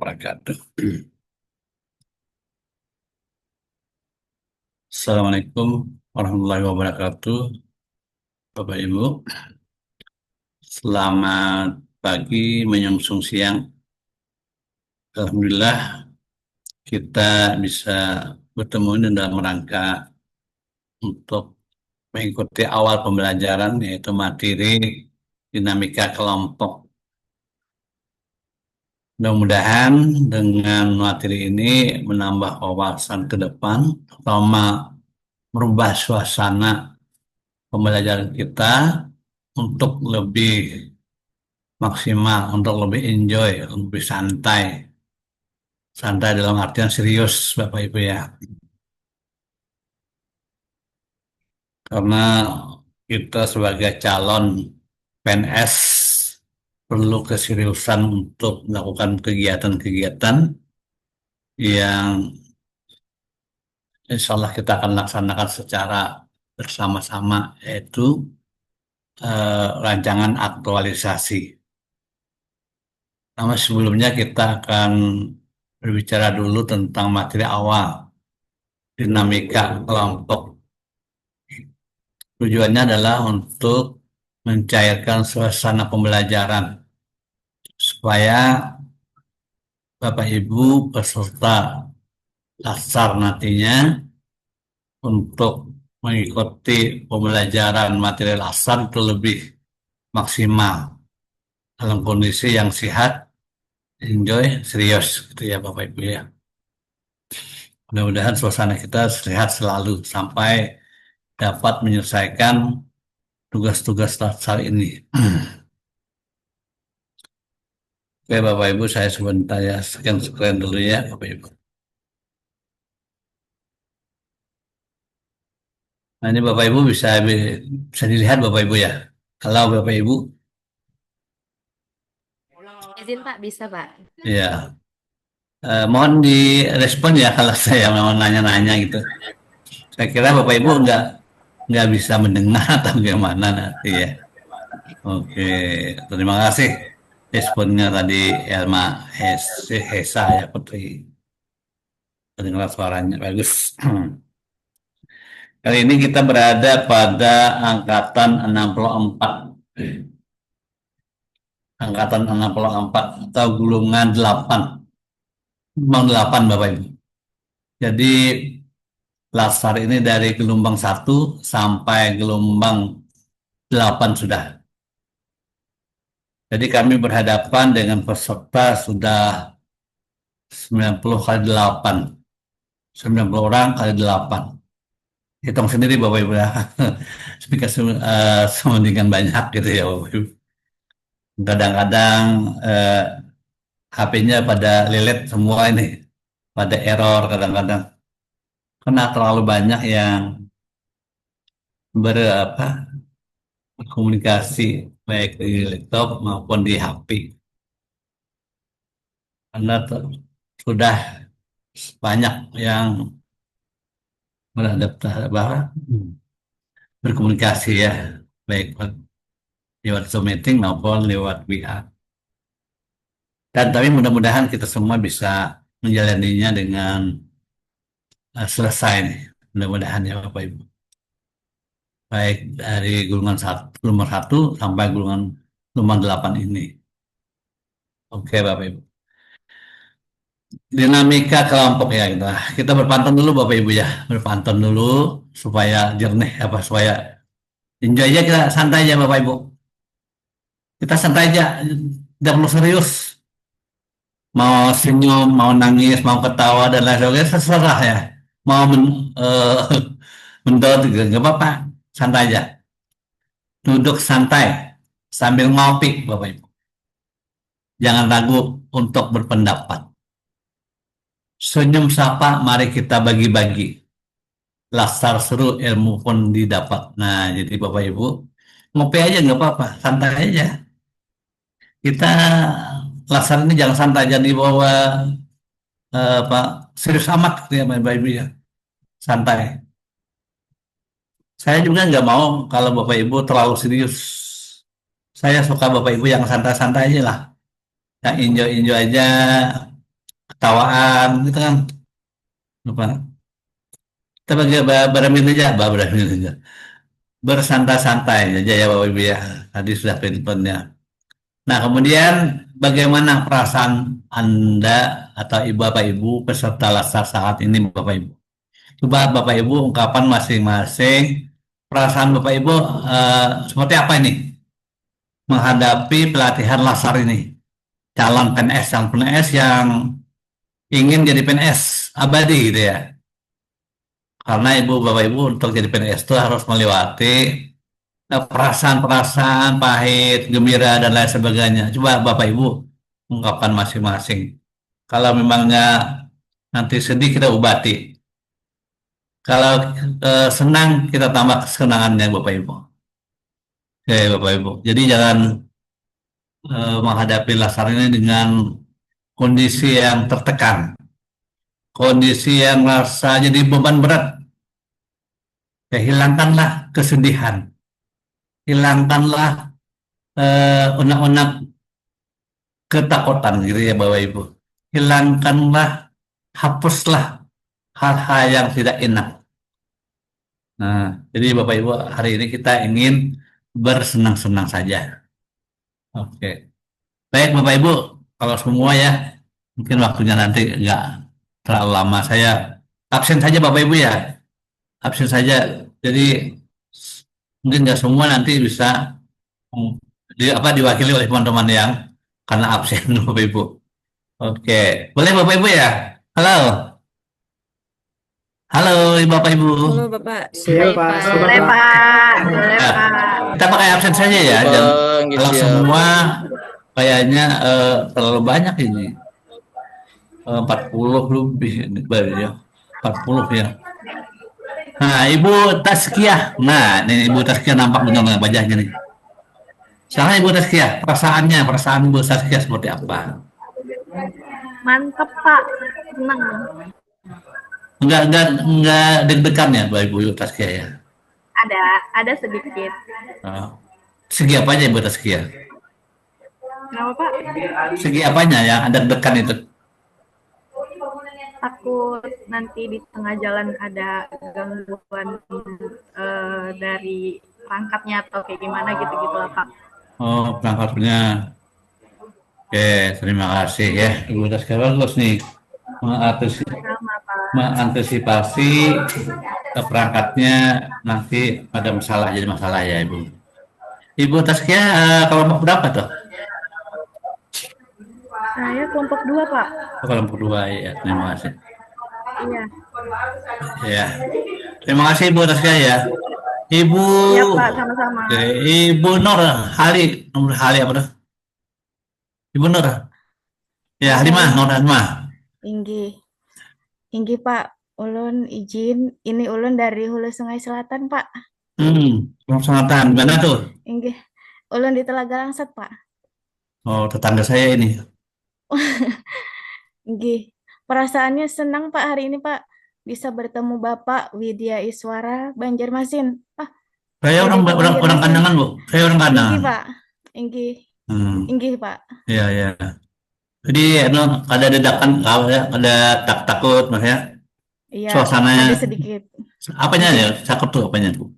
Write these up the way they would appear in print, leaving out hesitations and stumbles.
wabarakatuh. Assalamualaikum warahmatullahi wabarakatuh, Bapak Ibu. Selamat pagi menyongsong siang. Alhamdulillah kita bisa bertemu ini dalam rangka untuk mengikuti awal pembelajaran yaitu materi dinamika kelompok. Mudah-mudahan dengan materi ini menambah wawasan ke depan, terutama merubah suasana pembelajaran kita untuk lebih maksimal, untuk lebih enjoy, lebih santai. Santai dalam artian serius, Bapak Ibu ya. Karena kita sebagai calon PNS perlu keseriusan untuk melakukan kegiatan-kegiatan yang insya Allah kita akan laksanakan secara bersama-sama, yaitu rancangan aktualisasi. Nama sebelumnya kita akan berbicara dulu tentang materi awal, dinamika kelompok. Tujuannya adalah untuk mencairkan suasana pembelajaran supaya Bapak Ibu peserta dasar nantinya untuk mengikuti pembelajaran materi dasar itu lebih maksimal dalam kondisi yang sehat, enjoy, serius gitu ya Bapak Ibu ya. Mudah-mudahan suasana kita sehat selalu sampai dapat menyelesaikan tugas-tugas dasar ini. Oke Bapak Ibu, saya sebentar ya sekian dulu ya Bapak Ibu. Nah ini Bapak Ibu bisa dilihat Bapak Ibu ya. Kalau Bapak Ibu, Izin Pak, bisa Pak. ya mohon direspon ya kalau saya mau nanya-nanya gitu. Saya kira Bapak Ibu nggak bisa mendengar atau bagaimana nanti ya. Oke, terima kasih responnya tadi Elma Hesa ya Putri. Dengar suaranya bagus. Kali ini kita berada pada angkatan 64. Angkatan 64 atau gulungan 8. Memang 8 Bapak Ibu. Jadi Lasar ini dari gelombang 1 sampai gelombang 8 sudah. Jadi kami berhadapan dengan peserta sudah 90 kali 8. 90 orang kali 8. Hitung sendiri Bapak Ibu ya. Speaker semendingan banyak gitu ya Bapak Ibu. Kadang-kadang HP-nya pada lilit semua ini. Pada error kadang-kadang. Karena terlalu banyak yang berkomunikasi baik di laptop maupun di HP. Karena sudah banyak yang berkomunikasi ya, baik lewat Zoom meeting maupun lewat WA. Dan tapi mudah-mudahan kita semua bisa menjalaninya dengan selesai nih. Mudah-mudahan ya Bapak Ibu. Baik dari gelombang satu sampai gelombang 8 ini. Oke Bapak Ibu. Dinamika kelompok ya kita berpantun dulu Bapak Ibu ya, berpantun dulu supaya jernih apa supaya enjoy aja, kita santai aja Bapak Ibu, kita santai aja, tidak perlu serius, mau senyum mau nangis mau ketawa dan lain sebagainya terserah ya, mau mendot juga nggak apa-apa, santai aja, duduk santai sambil ngopi Bapak Ibu, jangan ragu untuk berpendapat, senyum sapa mari kita bagi-bagi, lasar seru ilmu pun didapat. Nah, jadi Bapak Ibu ngopi aja nggak apa-apa, santai aja. Kita lasar ini jangan santai, jangan dibawa Pak serius amat gitu ya Bapak Ibu ya, santai. Saya juga nggak mau kalau Bapak Ibu terlalu serius. Saya suka Bapak Ibu yang santai-santai aja lah, yang enjoy-enjoy aja, ketawaan gitu kan. Apa? Kita bagi bermain aja, bermain aja. Bersantai-santai aja ya Bapak Ibu ya. Tadi sudah pinpointnya. Nah, kemudian bagaimana perasaan Anda atau Ibu Bapak Ibu peserta laskar saat ini Bapak Ibu? Coba Bapak Ibu ungkapan masing-masing perasaan Bapak Ibu seperti apa ini menghadapi pelatihan laskar ini? Calon PNS yang ingin jadi PNS abadi gitu ya. Karena Ibu Bapak Ibu untuk jadi PNS itu harus melewati perasaan-perasaan pahit, gembira dan lain sebagainya. Coba Bapak Ibu ungkapkan masing-masing. Kalau memangnya nanti sedih kita obati. Kalau senang kita tambah kesenangannya Bapak Ibu. Oke Bapak Ibu. Jadi jangan menghadapi laskar ini dengan kondisi yang tertekan, kondisi yang merasa jadi beban berat. Ya, hilangkanlah kesedihan, hilangkanlah unak-unak ketakutan gitu ya Bapak Ibu. Hilangkanlah, hapuslah hal-hal yang tidak enak. Nah, jadi Bapak Ibu hari ini kita ingin bersenang-senang saja. Oke. Baik Bapak Ibu, kalau semua ya, mungkin waktunya nanti nggak terlalu lama. Saya absen saja Bapak Ibu ya, absen saja. Jadi mungkin nggak semua nanti bisa diwakili oleh teman-teman yang karena absen Bapak Ibu. Oke, boleh Bapak Ibu ya? Halo, halo Bapak Ibu. Halo Bapak, Siap, baik Pak. Pak. Siap, Boleh Pak. Pak, boleh Nah, Pak. kita pakai absen saja ya. Jangan, Bang, kalau siap. semua kayaknya terlalu banyak ini. 40 lebih ini baru ya. 40 ya. Nah, Ibu Taskiah. Nah, ini Ibu Taskiah nampak dengan wajahnya nih. Sekarang Ibu Taskiah, perasaan Ibu Taskiah seperti apa? Mantep Pak, senang. Enggak deg-degan ya, Ibu Taskiah ya. Ada sedikit. Oh. Segi apanya Ibu Taskiah? Kenapa Pak? Segi apanya yang ada deg-degan itu? Takut nanti di tengah jalan ada gangguan dari perangkatnya atau kayak gimana gitu-gitu lah Pak. Oh, perangkatnya. Oke, terima kasih ya. Ibu Taskiah bagus nih. Sama Pak. Mengantisipasi perangkatnya nanti ada masalah jadi masalah ya Ibu. Ibu Taskiah kelompok berapa tuh? Saya kelompok 2 Pak. Oh, kelompok dua ya. Terima kasih. Iya. Ya, terima kasih Ibu Taskiah ya. Ibu, Iya Pak, sama-sama. Ibu Nur Hali apa tuh? Ibu Nur. Ya, Halimah, Nur Halimah. Inggih. Inggih Pak, ulun izin, ini ulun dari Hulu Sungai Selatan Pak. Selatan. Gimana tuh? Inggih. Ulun di Telaga Langsat Pak. Oh, tetangga saya ini. Inggih. Perasaannya senang Pak hari ini Pak. Bisa bertemu Bapak Widya Iswara Banjarmasin. Saya orang Pendeta orang Banjarmasin. kandangan Bu. Saya orang kandangan. Inggih Pak. Inggih. Inggih Pak. Iya, iya. Jadi ada dedakan, ada takut mas ya. Iya, Suasananya ada sedikit. apanya ya? Takut tuh apanya tuh?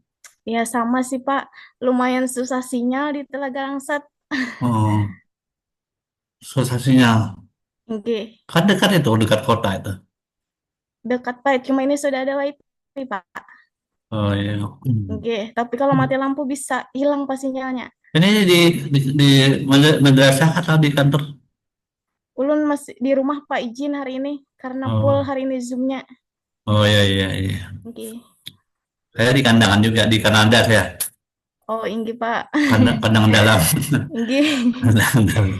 Ya sama sih Pak. Lumayan susah sinyal di Telaga Langsat. Oh, susah sinyal. Inggih. Kan dekat itu, dekat kota itu. Dekat Pak, cuma ini sudah ada wifi Pak. Oh iya. Inggih. Tapi kalau mati lampu bisa hilang Pak sinyalnya. Ini di madrasah atau di kantor? Ulun masih di rumah Pak izin hari ini karena Oh. full hari ini Zoom-nya. Oh iya iya iya. Inggih. Saya di kandangan juga di Kanada saya. Oh, inggih Pak. Kandangan dalam. Inggih. Kandangan dalam.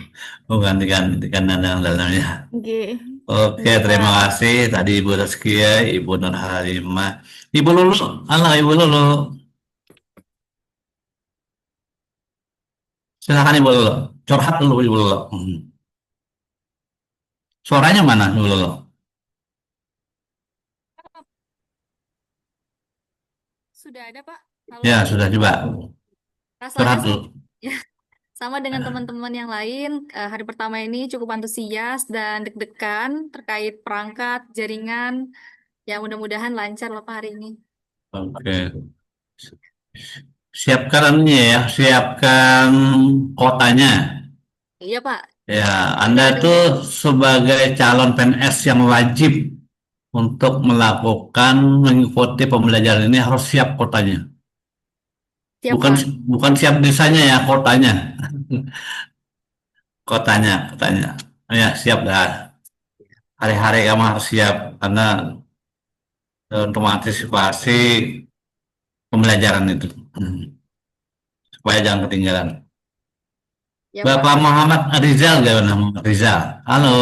Bukan di kandangan dalamnya. Inggih. Oke, Inggih, terima Pak. kasih tadi Ibu Rizkia, Ibu Nur Halimah, Ibu Lulu, halo Ibu Lulu, silakan Ibu Lulu, curhat dulu Ibu Lulu. Suaranya mana Ibu Lulu? Sudah ada Pak? Halo, Ya sudah coba suara curhat saya, dulu. Sama dengan teman-teman yang lain, hari pertama ini cukup antusias dan deg-degan terkait perangkat, jaringan. Ya mudah-mudahan lancar lah Pak hari ini. Oke. Siapkan anunya ya, siapkan kotanya. Iya Pak, Ya, sudah Anda ada. tuh sebagai calon PNS yang wajib untuk melakukan mengikuti pembelajaran ini harus siap kotanya. Siap Bukan Pak. bukan siap desanya ya, kotanya. Kotanya. Ya, siap dah. Hari-hari kamu harus siap karena untuk mengantisipasi pembelajaran itu. Supaya jangan ketinggalan. Ya Bapak Pak. Muhammad Rizal, gimana Muhammad Rizal? Halo,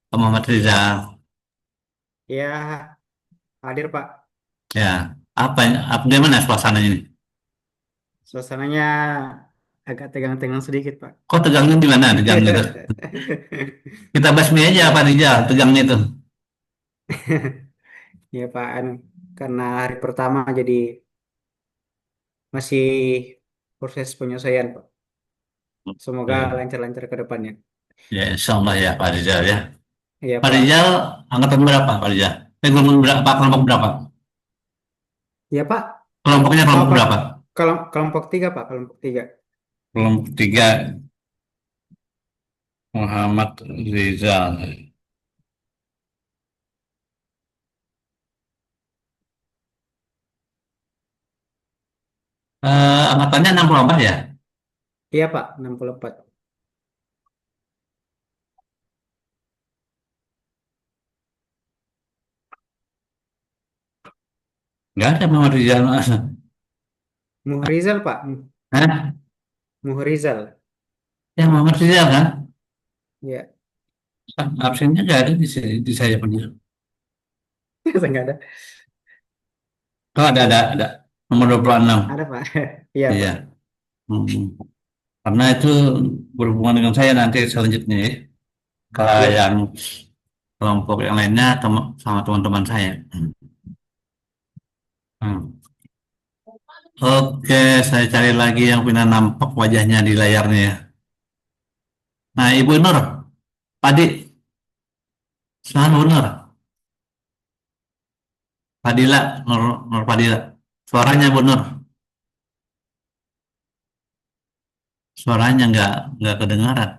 Pak Muhammad Rizal. Ya, hadir Pak. Ya, gimana suasananya ini? Suasananya agak tegang-tegang sedikit Pak. Kok tegangnya di mana? Tegangnya itu. Kita basmi aja Pak Rizal, tegangnya itu. Ya Pak, karena hari pertama jadi masih proses penyelesaian Pak. Semoga Oke. lancar-lancar ke depannya. Ya, insya Allah ya Pak Rizal ya. Iya Pak Pak. Rizal angkatan berapa Pak Rizal? Kelompok berapa? Kelompok berapa? Ya Pak. Kelompoknya Oh, kelompok berapa? kalau kelompok tiga Pak, kelompok tiga. Kelompok tiga Muhammad Rizal. Angkatannya 64 ya? Iya Pak, 64. Enggak ada Muhammad Rizal. Muhrizal Pak, Hah? Muhrizal. Ya Muhammad Rizal kan? Ya, Absennya nggak ada di saya punya. saya nggak ada. Oh, ada. Nomor 26. Ada Pak. Iya Iya. Pak. Hmm. Karena itu berhubungan dengan saya nanti selanjutnya ya. Ke Iya Pak. yang kelompok yang lainnya sama teman-teman saya. Hmm. Oke, saya cari lagi yang punya nampak wajahnya di layarnya ya. Nah, Ibu Nur, Padi, selamat Nur, Padila, Nur Padila. Suaranya Bu Nur, suaranya nggak kedengaran.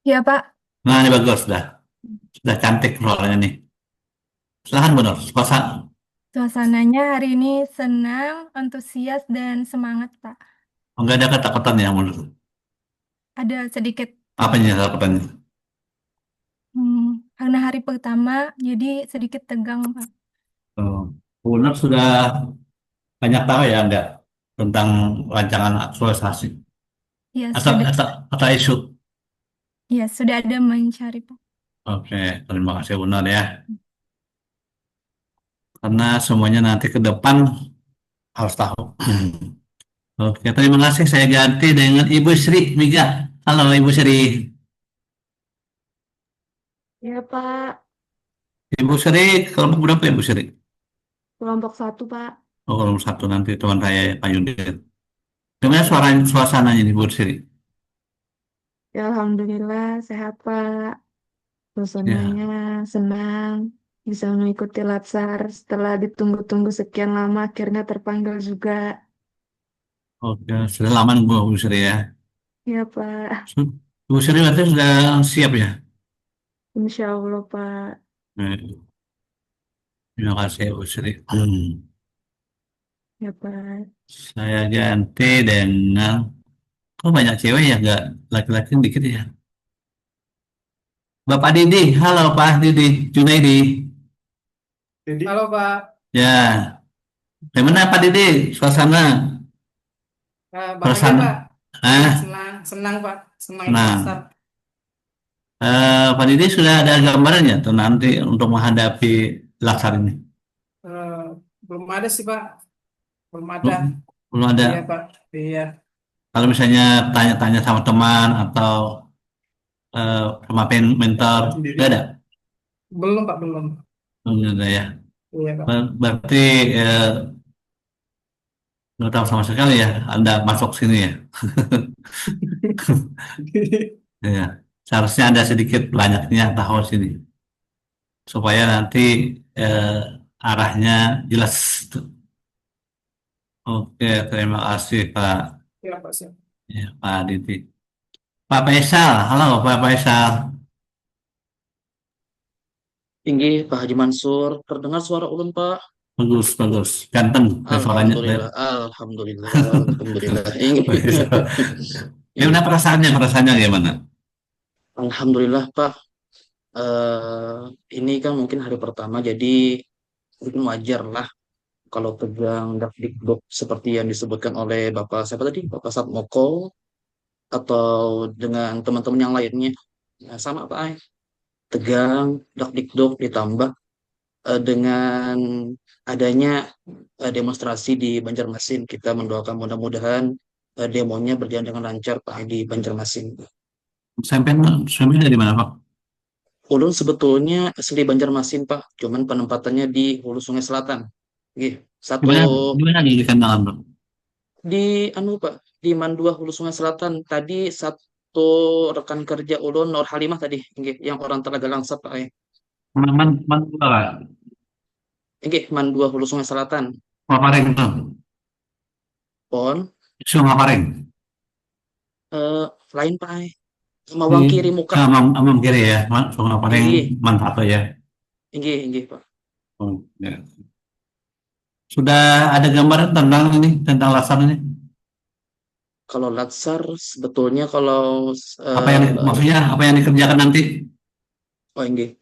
Ya Pak, Nah, ini bagus, sudah cantik suaranya nih. Silahkan Bu Nur, suasana. suasananya hari ini senang, antusias, dan semangat Pak. Nggak ada ketakutan ya Bu Nur. Ada sedikit, Apanya ketakutannya? karena hari pertama, jadi sedikit tegang Pak. Oh, Bu Nur sudah banyak tahu ya Anda tentang rancangan aktualisasi Ya atau, sudah, atau, atau isu. ya sudah ada mencari Pak. Oke, terima kasih Bu Nur ya. Karena semuanya nanti ke depan harus tahu. Oke, terima kasih. Saya ganti dengan Ibu Sri Miga. Halo Ibu Sri. Ya, Pak. Ibu Sri, kelompok berapa Ibu Sri? Kelompok satu, Pak. Oh, kelompok satu nanti teman saya Pak Yudin. Gimana suasananya Ibu Sri? Ya, Alhamdulillah sehat, Pak. Ya, Suasananya senang. Bisa mengikuti Latsar setelah ditunggu-tunggu sekian lama, akhirnya terpanggil juga. oke. Sudah lama nunggu Ibu Sri ya. Ya, Pak. Ibu Sri berarti sudah siap ya? Insya Allah, Pak. Terima kasih Ibu Sri. Ya, Pak. Saya ganti dengan, kok banyak cewek ya, nggak laki-laki dikit ya. Bapak Didi, halo Pak Didi, Junaidi. Halo Pak. Ya, bagaimana Pak Didi, suasana? Bahagia Suasana, Pak. ah, Senang Pak. Senang nah, Pak Didi sudah ada gambarannya tuh nanti untuk menghadapi laksar ini? Belum ada sih Pak. Belum ada. Belum, belum ada. Iya Pak. Iya. Kalau misalnya tanya-tanya sama teman atau sama mentor, nggak ada? Belum Pak, belum. Belum ada ya. Iya Pak. Berarti Nggak tahu sama sekali ya, Anda masuk sini ya. Ya, seharusnya ada sedikit banyaknya tahu sini supaya nanti arahnya jelas. Oke, terima kasih Pak. Ya, Pak, siap. Ya, Pak Aditi. Pak Faisal, halo Pak Faisal. Tinggi, Pak Haji Mansur. Terdengar suara ulun, Pak. Bagus, bagus. Ganteng suaranya. Alhamdulillah, alhamdulillah, alhamdulillah. Gimana perasaannya gimana? Alhamdulillah, Pak. Ini kan mungkin hari pertama, jadi mungkin wajar lah kalau tegang dakdikduk seperti yang disebutkan oleh Bapak siapa tadi? Bapak Satmoko atau dengan teman-teman yang lainnya. Nah, sama Pak, tegang, dakdikduk ditambah dengan adanya demonstrasi di Banjarmasin. Kita mendoakan mudah-mudahan demonya berjalan dengan lancar Pak di Banjarmasin. Sampai dari mana Pak? Ulun sebetulnya asli Banjarmasin Pak, cuman penempatannya di Hulu Sungai Selatan. Gih, satu Gimana di Kandangan Pak? di Pak, di Mandua Hulu Sungai Selatan. Tadi satu rekan kerja ulun Nur Halimah tadi, gih, yang orang Telaga Langsa Pak. Man Pak. Gih, Mandua Hulu Sungai Selatan. Mapareng tuh. Pon, Sungai Mapareng. lain Pak. Mawang kiri muka. Amam kiri ya, Sungai Mapareng Iya. mantap ya. Inggih, Pak. Oh, ya. Sudah ada gambaran tentang laksana ini? Kalau Latsar sebetulnya kalau Maksudnya apa yang dikerjakan nanti? inggih.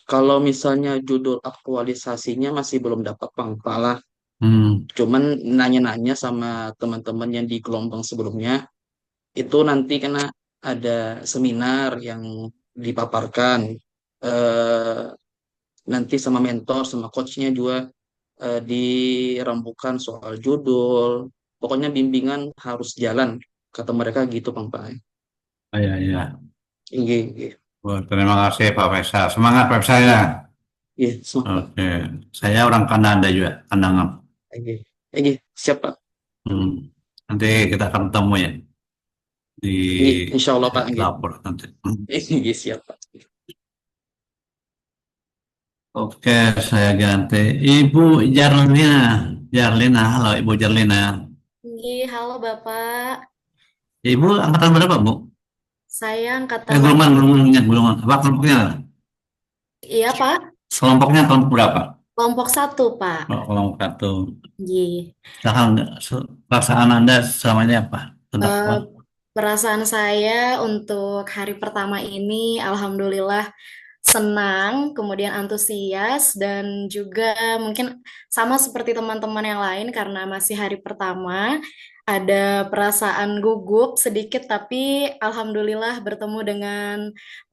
Kalau misalnya judul aktualisasinya masih belum dapat Bang Pala. Cuman nanya-nanya sama teman-teman yang di gelombang sebelumnya itu nanti kena ada seminar yang dipaparkan nanti sama mentor sama coachnya juga dirembukan soal judul. Pokoknya bimbingan harus jalan kata mereka gitu Bang Pak. Iya. Inggih. Terima kasih Pak Faisal. Semangat Pak saya. Iya, semangat. Oke. Saya orang Kanada juga, Kandangan. Inggih, siap Pak. Nanti kita akan ketemu ya di Insya Allah Pak. lapor nanti. Inggih, siap Pak. Oke, saya ganti Ibu Jarlina, halo Ibu Jarlina. Halo Bapak. Ibu angkatan berapa Bu? Saya angkatan Golongan. Apa kelompoknya? Iya Pak. Kelompoknya kelompok berapa? Kelompok 1 Pak. Kelompok 1. Iya. Perasaan Anda selama ini apa? Perasaan saya untuk hari pertama ini, alhamdulillah senang, kemudian antusias, dan juga mungkin sama seperti teman-teman yang lain karena masih hari pertama, ada perasaan gugup sedikit, tapi alhamdulillah bertemu dengan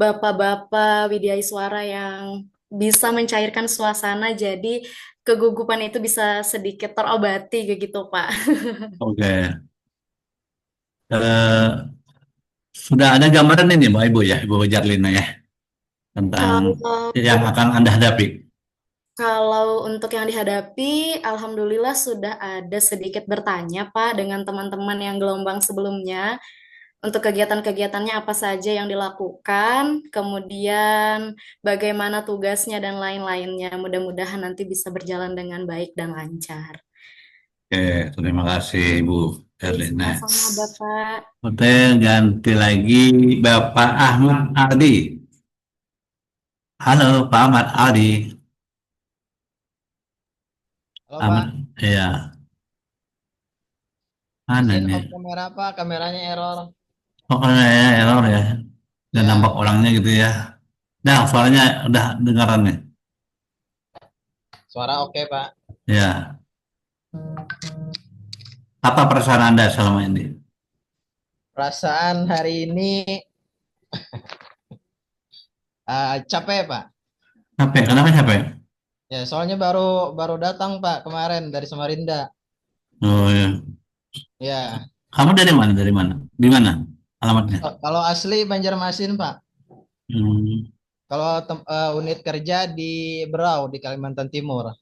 bapak-bapak Widyaswara yang bisa mencairkan suasana, jadi kegugupan itu bisa sedikit terobati gitu, Pak. Oke. Sudah ada gambaran ini Mbak Ibu ya, Ibu Jarlina ya, tentang yang akan Anda hadapi. Kalau untuk yang dihadapi, alhamdulillah sudah ada sedikit bertanya, Pak, dengan teman-teman yang gelombang sebelumnya. Untuk kegiatan-kegiatannya apa saja yang dilakukan, kemudian bagaimana tugasnya dan lain-lainnya. Mudah-mudahan nanti bisa berjalan dengan baik dan lancar. Oke, terima kasih Ibu Jarlina. Sama-sama, Bapak. Oke, ganti lagi Bapak Ahmad Aldi. Halo Pak Ahmad Aldi. Halo Pak. Iya. Mana Izin nih? off kamera Pak, kameranya error. Kameranya error ya. Dan Ya. nampak orangnya gitu ya. Nah, suaranya udah dengaran nih. Suara oke Pak. Ya. Apa perasaan Anda selama ini? Perasaan hari ini capek Pak. Capek? Kenapa capek? Ya soalnya baru datang Pak kemarin dari Samarinda. Oh ya. Ya. Kamu dari mana? Dari mana? Di mana alamatnya? Kalau asli Banjarmasin Pak. Kalau unit kerja di Berau di Kalimantan Timur.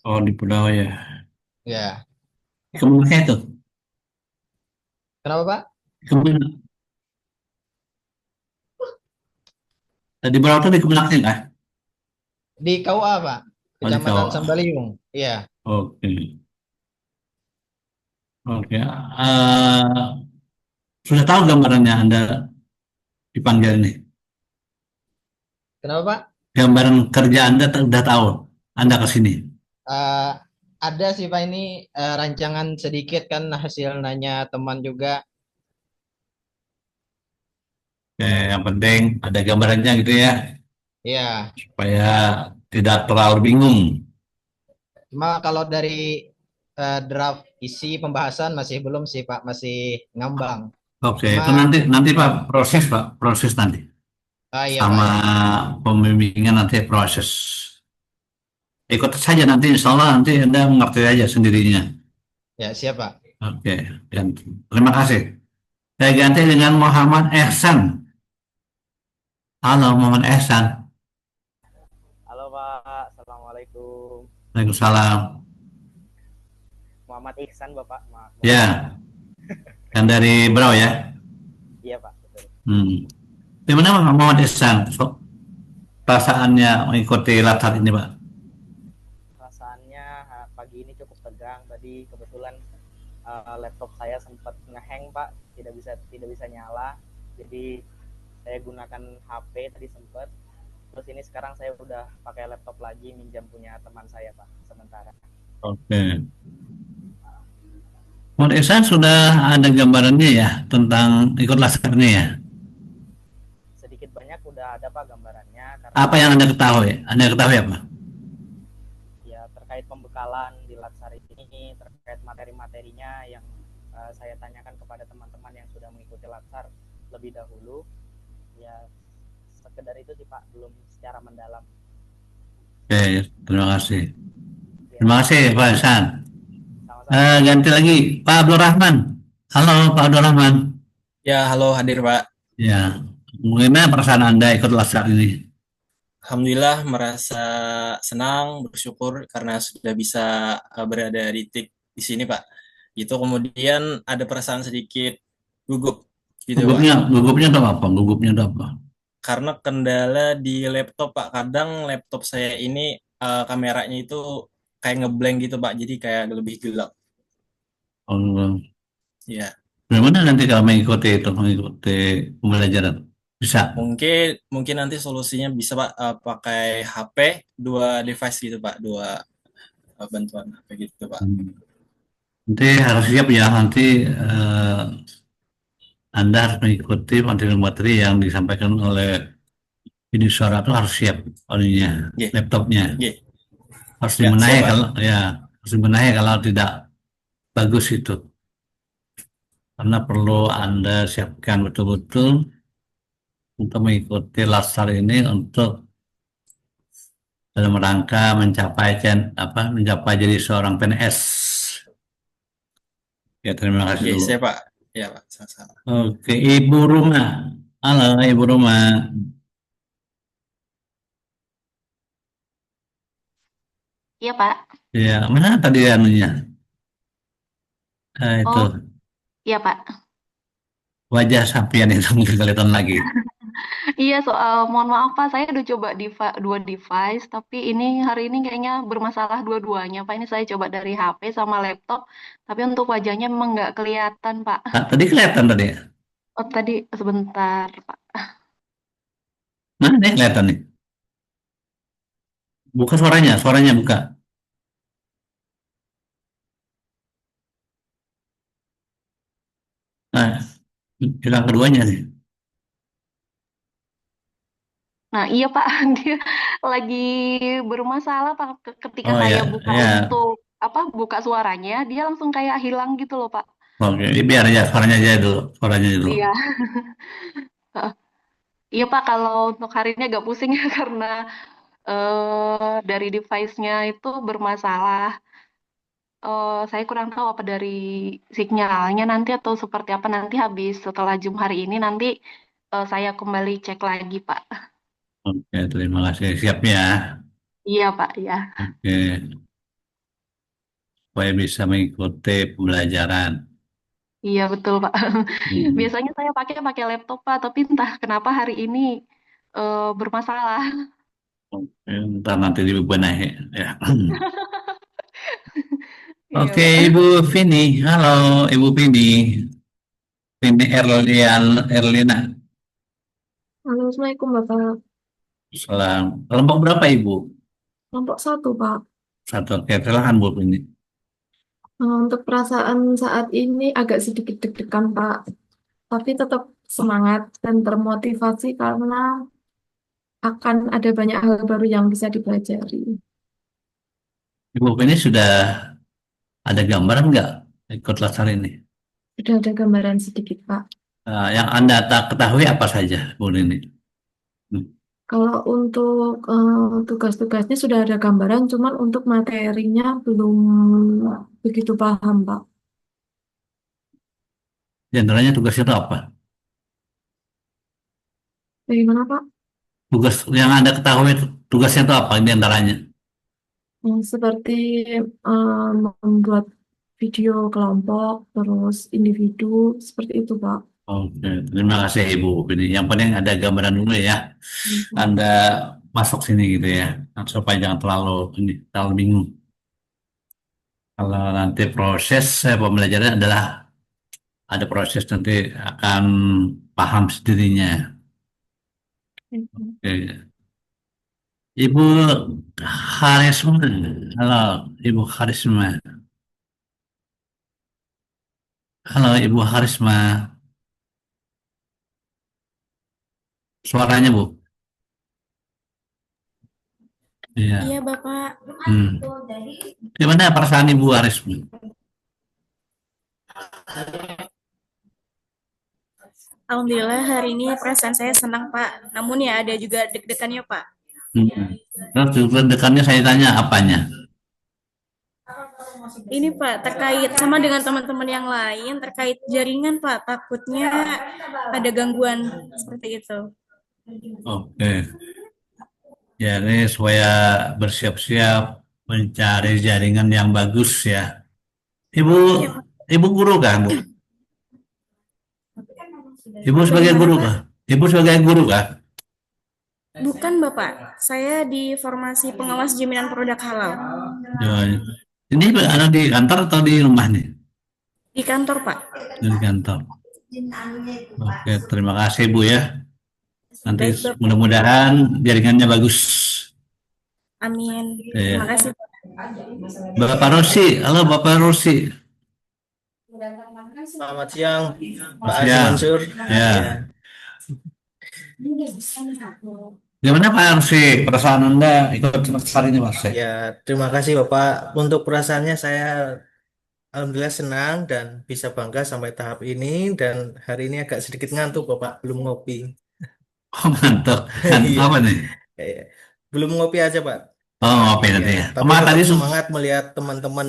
Oh di Pulau ya. Ya. Kemenangnya itu. Kenapa Pak? Kemenang. Di Berau itu di Kemenangnya nggak? Di KUA Pak, Oh, di Kecamatan Kau. Sambaliung. Iya. Oke. Oke. Sudah tahu gambarannya Anda dipanggil ini? Kenapa Pak? Gambaran kerja Anda sudah tahu Anda ke sini. Eh, ada sih Pak ini rancangan sedikit kan hasil nanya teman juga. Oke, yang penting ada gambarannya gitu ya, Iya. supaya tidak terlalu bingung. Cuma kalau dari draft isi pembahasan masih belum sih Pak, masih ngambang. Oke, Cuma itu nanti nanti Pak, eh, proses nanti iya Pak sama ya. pembimbingan nanti proses. Ikut saja nanti, insya Allah nanti Anda mengerti aja sendirinya. Ya siap Pak. Oke, dan terima kasih. Saya ganti dengan Muhammad Ehsan. Halo Muhammad Ehsan. Halo Pak, Assalamualaikum. Waalaikumsalam. Muhammad Ihsan Bapak. Ya, yang dari Berau ya. Iya Pak, betul. Gimana Muhammad Ehsan? Perasaannya mengikuti latihan ini Pak? Perasaannya pagi ini cukup tegang. Tadi kebetulan laptop saya sempat ngehang Pak, tidak bisa nyala. Jadi saya gunakan HP tadi sempat. Terus ini sekarang saya udah pakai laptop lagi, minjam punya teman saya Pak, sementara. Oke. Muhammad Ehsan sudah ada gambarannya ya tentang ikut lasernya ya? Sedikit banyak udah ada Pak gambarannya. Karena Apa yang Anda ketahui? Anda ketahui apa? ya terkait pembekalan di Latsar ini, terkait materi-materinya yang saya tanyakan kepada teman-teman yang sudah mengikuti Latsar lebih dahulu, ya sekedar itu sih Pak, belum secara mendalam. Oke, terima kasih. Ya, Terima kasih Pak Ehsan. sama-sama. Ganti lagi Pak Abdul Rahman. Halo Pak Abdul Rahman. Ya, halo hadir Pak. Ya, bagaimana perasaan Anda ikut laser ini? Alhamdulillah merasa senang, bersyukur karena sudah bisa berada di sini Pak. Itu kemudian ada perasaan sedikit gugup gitu Pak. Gugupnya itu apa? Gugupnya itu apa? Karena kendala di laptop Pak. Kadang laptop saya ini kameranya itu kayak ngeblank gitu Pak. Jadi kayak lebih gelap. Oh, Ya. bagaimana nanti kalau mengikuti pembelajaran? Bisa? Mungkin nanti solusinya bisa Pak pakai HP 2 device gitu Pak, 2 bantuan HP gitu Pak. Nanti harus siap ya, nanti Anda harus mengikuti materi-materi yang disampaikan oleh ini suara itu harus siap olehnya, laptopnya. Harus dibenahi harus dibenahi kalau tidak bagus itu. Karena perlu Anda siapkan betul-betul untuk mengikuti laser ini untuk dalam rangka mencapai jadi seorang PNS. Ya, terima kasih dulu. Saya Pak. Ya Pak, sama-sama. Oke, Ibu Rumah. Halo Ibu Rumah. Iya, Pak. Ya, mana tadi anunya? Itu Oh, iya, Pak. wajah sampean itu nggak kelihatan lagi. Iya, mohon maaf, Pak. Saya udah coba dua device, tapi hari ini kayaknya bermasalah dua-duanya, Pak. Ini saya coba dari HP sama laptop, tapi untuk wajahnya memang nggak kelihatan, Pak. Tadi kelihatan tadi. Oh, tadi sebentar, Pak. Nah, ini kelihatan nih. Buka suaranya buka. Nah, hilang keduanya nih. Nah, iya, Pak. Dia lagi bermasalah, Pak. Ketika Oh saya ya, buka ya. untuk buka suaranya, dia langsung kayak hilang gitu loh, Pak. Oke, biar aja suaranya aja dulu, Iya. Iya, Pak. Kalau untuk hari ini agak pusing ya karena dari device-nya itu bermasalah. Saya kurang tahu apa dari sinyalnya nanti atau seperti apa nanti habis setelah Zoom hari ini nanti saya kembali cek lagi, Pak. Oke, terima kasih. Siap ya. Iya, Pak, ya. Oke. supaya bisa mengikuti pembelajaran. Iya betul Pak. Hmm. Biasanya saya pakai laptop Pak, tapi entah kenapa hari ini bermasalah. Ntar nanti dibenahi ya. Iya Oke, Pak. Ibu Vini. Halo, Ibu Vini. Vini Erlina. Halo, Assalamualaikum Bapak. Salam. Kelompok berapa Ibu? Kelompok 1, Pak. Satu. Oke, silakan Bu Vini. Untuk perasaan saat ini agak sedikit deg-degan, Pak. Tapi tetap semangat dan termotivasi karena akan ada banyak hal baru yang bisa dipelajari. Ibu Vini sudah ada gambaran nggak ikut latsar ini? Sudah ada gambaran sedikit, Pak. Yang Anda tak ketahui apa saja, Bu Vini? Kalau untuk tugas-tugasnya sudah ada gambaran, cuman untuk materinya belum begitu paham, Pak. Di antaranya tugasnya itu apa? Bagaimana, Pak? Tugas yang Anda ketahui tugasnya itu apa di antaranya? Seperti membuat video kelompok, terus individu, seperti itu, Pak. Oke, terima kasih Ibu. Ini yang penting ada gambaran dulu ya. Anda masuk sini gitu ya, supaya jangan terlalu bingung. Kalau nanti proses pembelajaran adalah ada proses nanti akan paham sendirinya. Oke. Ibu Harisma, halo Ibu Harisma. Halo Ibu Harisma. Suaranya Bu. Iya. Iya, Bapak. Gimana perasaan Ibu Harisma? Alhamdulillah hari ini perasaan saya senang Pak. Namun ya ada juga deg-degannya Pak. Terus dekannya saya tanya apanya? Ini Pak terkait sama dengan teman-teman yang lain terkait jaringan Pak. Takutnya ada gangguan seperti itu. Oke. Jadi supaya bersiap-siap mencari jaringan yang bagus ya. Ibu guru kan, Bu? Ibu sebagai guru kah? Ibu sebagai guru kah? Bukan Bapak, saya di formasi pengawas jaminan produk halal. Ya, ini ada di kantor atau di rumah nih? Di kantor Pak. Di kantor. Oke, terima kasih Bu ya. Nanti mudah-mudahan jaringannya bagus. Amin. Iya. Terima kasih Pak. Bapak Rosi, halo Bapak Rosi. Selamat siang, Pak Haji Siang. Mansur. Ya. Gimana Pak Rosi, perasaan Anda ikut latsar ini Mas? Ya, terima kasih Bapak. Untuk perasaannya saya alhamdulillah senang dan bisa bangga sampai tahap ini, dan hari ini agak sedikit ngantuk Bapak, belum ngopi. Oh mantap. Apa nih? Iya. Belum ngopi aja Pak. Oh ngopi nanti ya. Tapi Kemarin tetap tadi semangat melihat teman-teman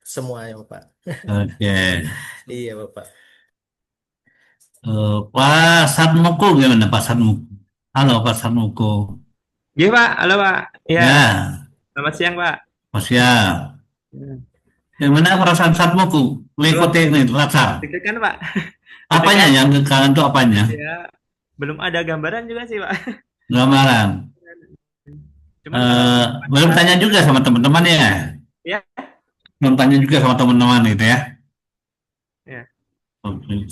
semuanya Bapak. Oke. Iya Bapak. Pak Satmoko gimana Pak Satmoko? Halo Pak Satmoko. Iya Pak, halo Pak. Ya, Ya, selamat siang Pak. Mas ya. Gimana perasaan Satmoko mengikuti ini latsar? Deg-degan Pak. Apanya yang kalian tuh apanya? Ya, belum ada gambaran juga sih Pak. Gambaran. Cuma Belum tanya juga sama teman-teman ya? ya, Belum tanya juga sama teman-teman gitu ya? ya. Oke.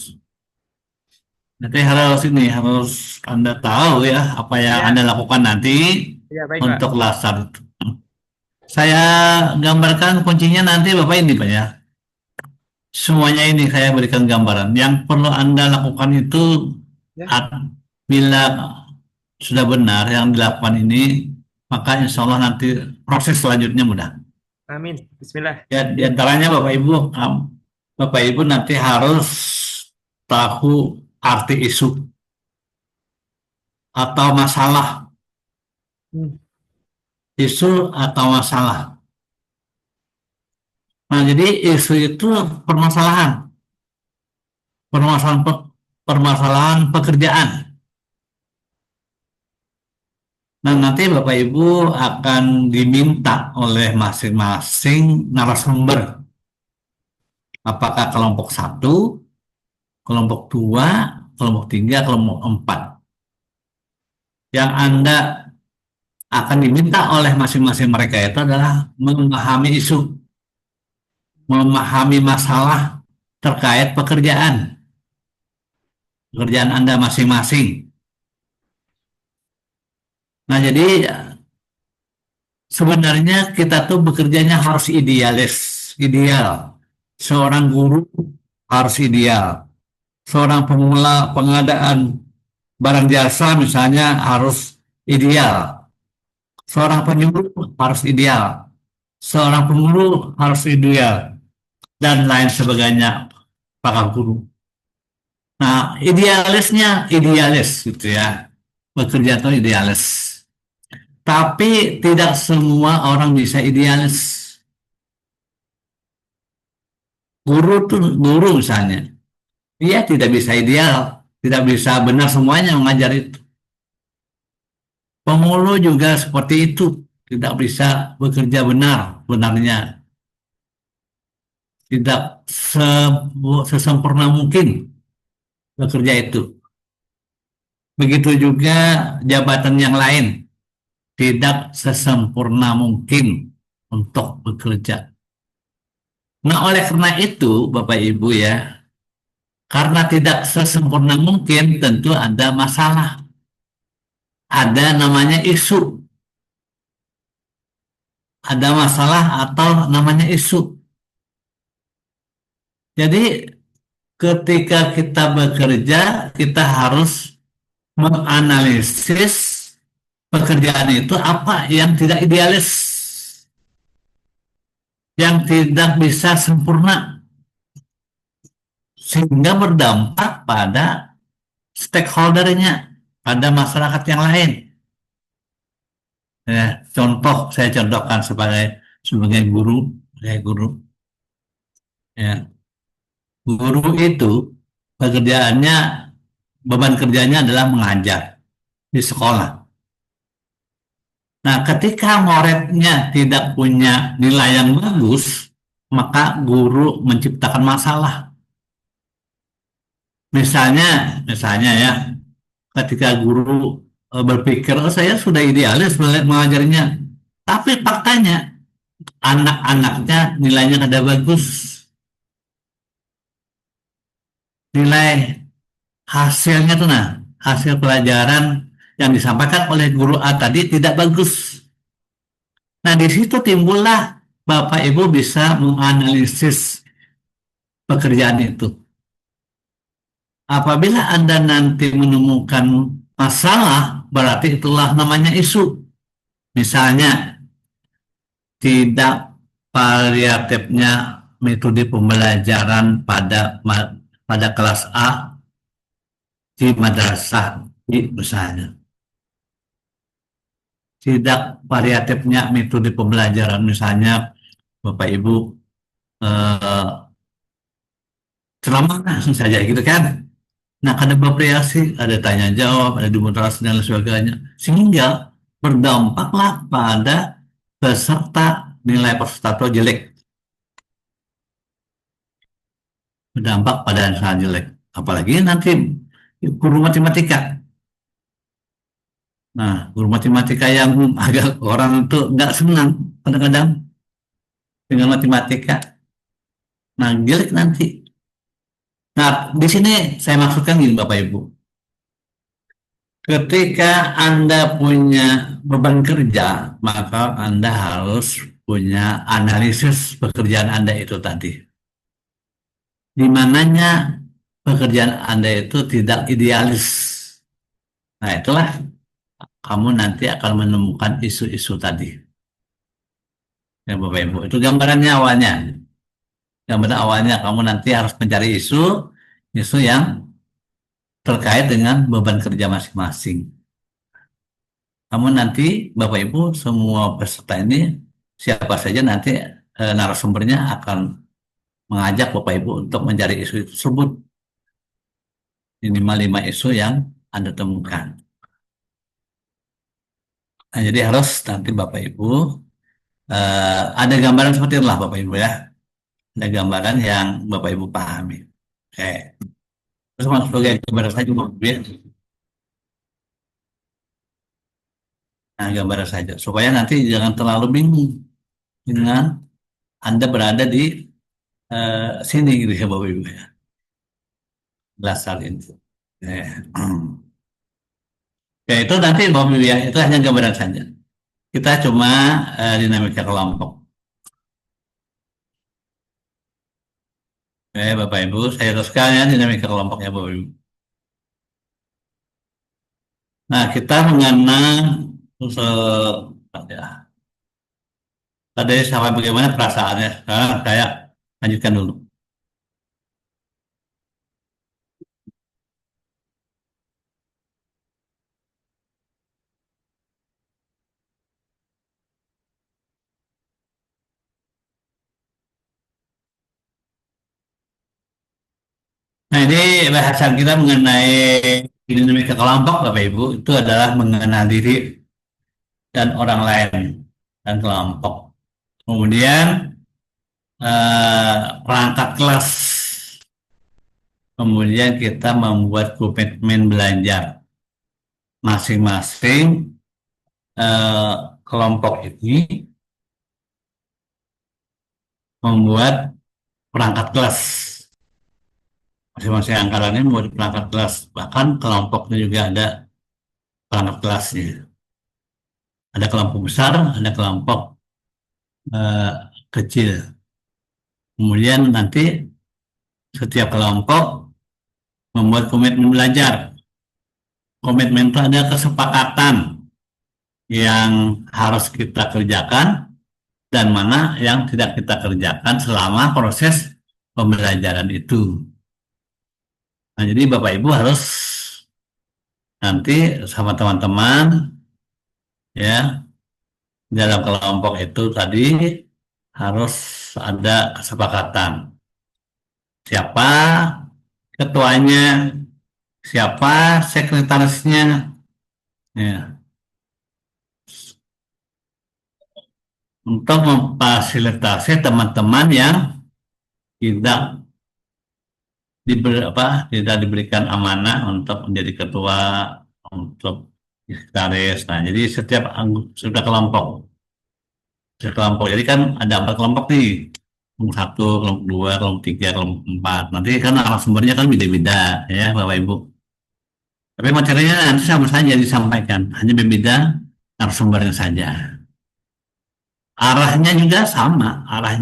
Nanti harus Anda tahu ya apa yang Anda lakukan nanti Ya, baik Pak. untuk latsar. Saya gambarkan kuncinya nanti Bapak ini Pak ya. Semuanya ini saya berikan gambaran. Yang perlu Anda lakukan itu bila sudah benar yang dilakukan ini, maka insya Allah nanti proses selanjutnya mudah. Amin. Bismillah. Ya, di antaranya Bapak Ibu nanti harus tahu arti isu atau masalah. Isu atau masalah. Nah, jadi isu itu permasalahan. Permasalahan pekerjaan. Nah, nanti Bapak Ibu akan diminta oleh masing-masing narasumber Apakah kelompok 1, kelompok 2, kelompok 3, kelompok 4. Yang Anda akan diminta oleh masing-masing mereka itu adalah memahami isu, memahami masalah terkait pekerjaan Anda masing-masing. Nah, jadi sebenarnya kita tuh bekerjanya harus ideal. Seorang guru harus ideal. Seorang pemula pengadaan barang jasa misalnya harus ideal. Seorang penyuluh harus ideal. Seorang penguru harus ideal. Dan lain sebagainya, para guru. Nah, idealis gitu ya. Bekerja itu idealis. Tapi tidak semua orang bisa idealis. Guru misalnya, dia tidak bisa ideal, tidak bisa benar semuanya mengajar itu. Pemulu juga seperti itu, tidak bisa bekerja benarnya. Tidak sesempurna mungkin bekerja itu. Begitu juga jabatan yang lain, tidak sesempurna mungkin untuk bekerja. Nah, oleh karena itu, Bapak Ibu ya, karena tidak sesempurna mungkin, tentu ada masalah. Ada namanya isu. Ada masalah atau namanya isu. Jadi, ketika kita bekerja, kita harus menganalisis pekerjaan itu apa yang tidak idealis, yang tidak bisa sempurna, sehingga berdampak pada stakeholdernya, pada masyarakat yang lain. Ya, saya contohkan sebagai guru, ya, guru itu beban kerjanya adalah mengajar di sekolah. Nah, ketika muridnya tidak punya nilai yang bagus, maka guru menciptakan masalah. Misalnya ya, ketika guru berpikir, saya sudah idealis mengajarinya, tapi faktanya anak-anaknya nilainya tidak bagus. Nilai hasilnya tuh hasil pelajaran yang disampaikan oleh guru A tadi tidak bagus. Nah, di situ timbullah Bapak Ibu bisa menganalisis pekerjaan itu. Apabila Anda nanti menemukan masalah, berarti itulah namanya isu. Misalnya, tidak variatifnya metode pembelajaran pada kelas A di madrasah misalnya. Tidak variatifnya metode pembelajaran, misalnya Bapak Ibu ceramah saja gitu kan. Nah, ada variasi, ada tanya jawab, ada demonstrasi dan lain sebagainya, sehingga berdampaklah pada nilai peserta itu jelek, berdampak pada nilai jelek. Apalagi nanti guru matematika. Nah, guru matematika yang agak orang itu nggak senang kadang-kadang dengan matematika. Nah, jelek nanti. Nah, di sini saya maksudkan gini Bapak Ibu. Ketika Anda punya beban kerja, maka Anda harus punya analisis pekerjaan Anda itu tadi. Di mananya pekerjaan Anda itu tidak idealis. Nah, itulah kamu nanti akan menemukan isu-isu tadi. Ya Bapak Ibu, itu gambarannya awalnya. Gambaran awalnya kamu nanti harus mencari isu yang terkait dengan beban kerja masing-masing. Kamu nanti Bapak Ibu semua peserta ini siapa saja nanti narasumbernya akan mengajak Bapak Ibu untuk mencari isu tersebut. Minimal 5 isu yang Anda temukan. Nah, jadi harus nanti Bapak Ibu ada gambaran seperti itulah Bapak Ibu ya. ada gambaran yang Bapak Ibu pahami. Oke. Terus sebagai gambaran saja Bapak Ibu ya. Nah, gambaran saja supaya nanti jangan terlalu bingung dengan Anda berada di sini gitu ya Bapak Ibu ya. Dasar itu. Ya itu nanti Bapak Ibu ya, itu hanya gambaran saja. Kita cuma dinamika kelompok. Oke, Bapak Ibu, saya teruskan ya dinamika kelompoknya Bapak Ibu. Nah, kita mengenang ya. Tadi sampai bagaimana perasaannya. Sekarang saya lanjutkan dulu. Nah, ini bahasan kita mengenai dinamika kelompok, Bapak Ibu, itu adalah mengenal diri dan orang lain dan kelompok. Kemudian perangkat kelas. Kemudian kita membuat komitmen belajar. Masing-masing kelompok ini membuat perangkat kelas. Masing-masing angkatan ini membuat perangkat kelas. Bahkan kelompoknya juga ada perangkat kelasnya. Ada kelompok besar, ada kelompok kecil. Kemudian nanti setiap kelompok membuat komitmen belajar. Komitmen itu ada kesepakatan yang harus kita kerjakan dan mana yang tidak kita kerjakan selama proses pembelajaran itu. Nah, jadi Bapak Ibu harus nanti sama teman-teman ya dalam kelompok itu tadi harus ada kesepakatan. Siapa ketuanya, siapa sekretarisnya, ya. Untuk memfasilitasi teman-teman yang tidak diberikan amanah untuk menjadi ketua, untuk sekretaris. Nah, jadi setiap anggota kelompok, jadi kan ada 4 kelompok nih, kelompok 1, kelompok 2, kelompok 3, kelompok 4. Nanti kan sumbernya kan beda-beda ya Bapak Ibu. Tapi materinya nanti sama saja disampaikan, hanya berbeda narasumbernya saja. Arahnya juga sama, arah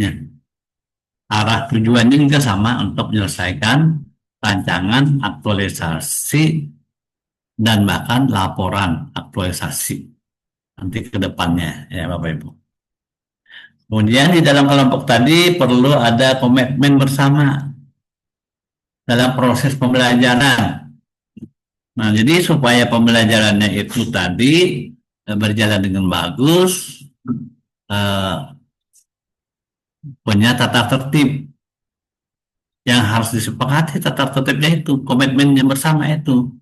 tujuannya juga sama untuk menyelesaikan rancangan aktualisasi dan bahkan laporan aktualisasi nanti ke depannya ya Bapak Ibu. Kemudian di dalam kelompok tadi perlu ada komitmen bersama dalam proses pembelajaran. Nah, jadi supaya pembelajarannya itu tadi berjalan dengan bagus, punya tata tertib yang harus disepakati. Tata tertibnya itu komitmennya bersama itu.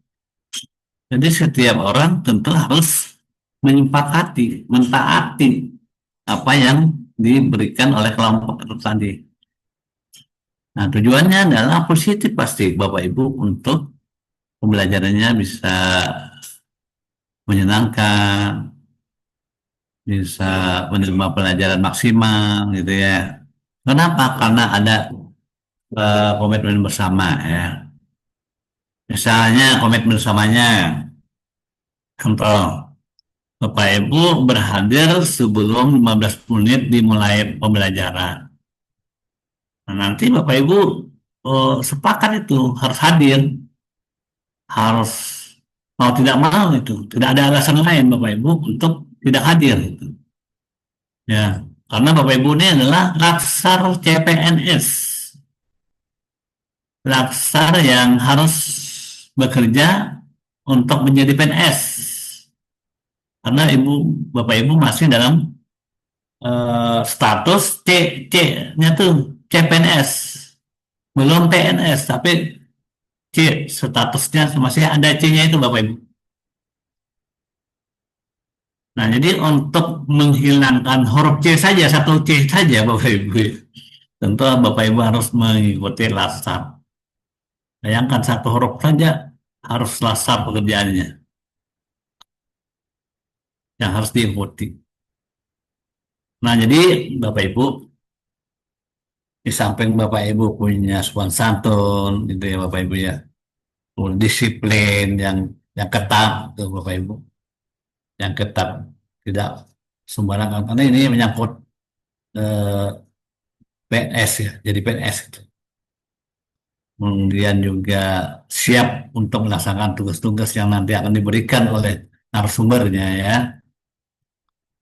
Jadi setiap orang tentu harus menyepakati, mentaati apa yang diberikan oleh kelompok itu tadi. Nah, tujuannya adalah positif pasti Bapak Ibu untuk pembelajarannya bisa menyenangkan, bisa menerima pelajaran maksimal gitu ya. Kenapa? Karena ada komitmen bersama ya. Misalnya komitmen bersamanya, contoh, Bapak Ibu berhadir sebelum 15 menit dimulai pembelajaran. Nah, nanti Bapak Ibu sepakat itu harus hadir, harus mau tidak mau itu, tidak ada alasan lain Bapak Ibu untuk tidak hadir itu. Ya, karena Bapak Ibu ini adalah laksar CPNS, laksar yang harus bekerja untuk menjadi PNS. Karena Bapak Ibu masih dalam status C-nya tuh CPNS, belum PNS, tapi C statusnya masih ada C-nya itu Bapak Ibu. Nah, jadi untuk menghilangkan huruf C saja, satu C saja Bapak Ibu, tentu Bapak Ibu harus mengikuti lasar. Bayangkan satu huruf saja harus lasar pekerjaannya yang harus diikuti. Nah, jadi Bapak Ibu, di samping Bapak Ibu punya sopan santun, gitu ya Bapak Ibu ya, disiplin yang ketat, tuh Bapak Ibu, yang ketat, tidak sembarangan karena ini menyangkut eh, PNS ya, jadi PNS gitu. Kemudian juga siap untuk melaksanakan tugas-tugas yang nanti akan diberikan oleh narasumbernya ya.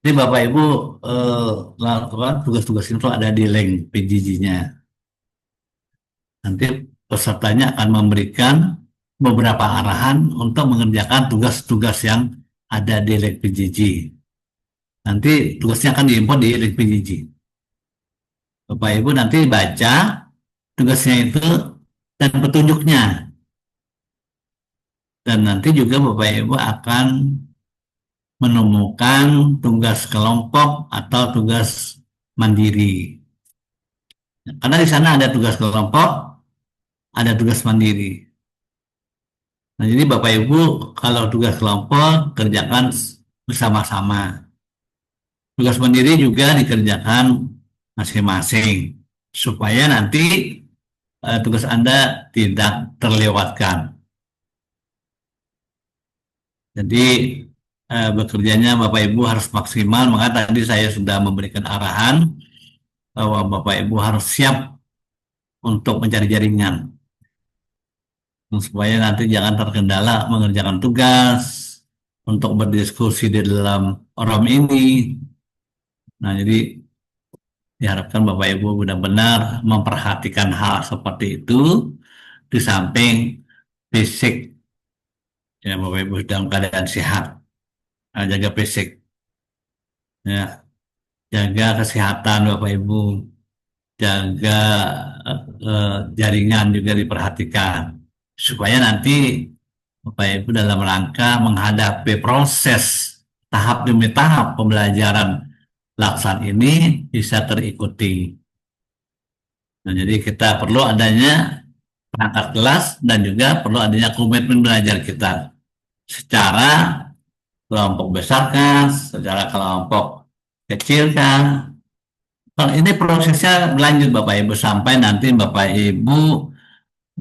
Jadi Bapak Ibu lakukan tugas-tugas itu ada di link PJJ-nya. Nanti pesertanya akan memberikan beberapa arahan untuk mengerjakan tugas-tugas yang ada di link PJJ. Nanti tugasnya akan diimport di link PJJ. Bapak Ibu nanti baca tugasnya itu dan petunjuknya. Dan nanti juga Bapak Ibu akan menemukan tugas kelompok atau tugas mandiri. Karena di sana ada tugas kelompok, ada tugas mandiri. Nah, jadi Bapak Ibu kalau tugas kelompok kerjakan bersama-sama. Tugas mandiri juga dikerjakan masing-masing supaya nanti tugas Anda tidak terlewatkan. Jadi bekerjanya Bapak Ibu harus maksimal, maka tadi saya sudah memberikan arahan bahwa Bapak Ibu harus siap untuk mencari jaringan supaya nanti jangan terkendala mengerjakan tugas, untuk berdiskusi di dalam forum ini. Nah, jadi diharapkan Bapak Ibu benar-benar memperhatikan hal seperti itu di samping fisik ya Bapak Ibu dalam keadaan sehat. Nah, jaga fisik ya, jaga kesehatan Bapak Ibu, jaga jaringan juga diperhatikan supaya nanti Bapak Ibu dalam rangka menghadapi proses tahap demi tahap pembelajaran laksan ini bisa terikuti. Nah, jadi kita perlu adanya perangkat kelas dan juga perlu adanya komitmen belajar kita secara kelompok besarkan, secara kelompok kecilkan. Kalau ini prosesnya berlanjut Bapak Ibu sampai nanti Bapak Ibu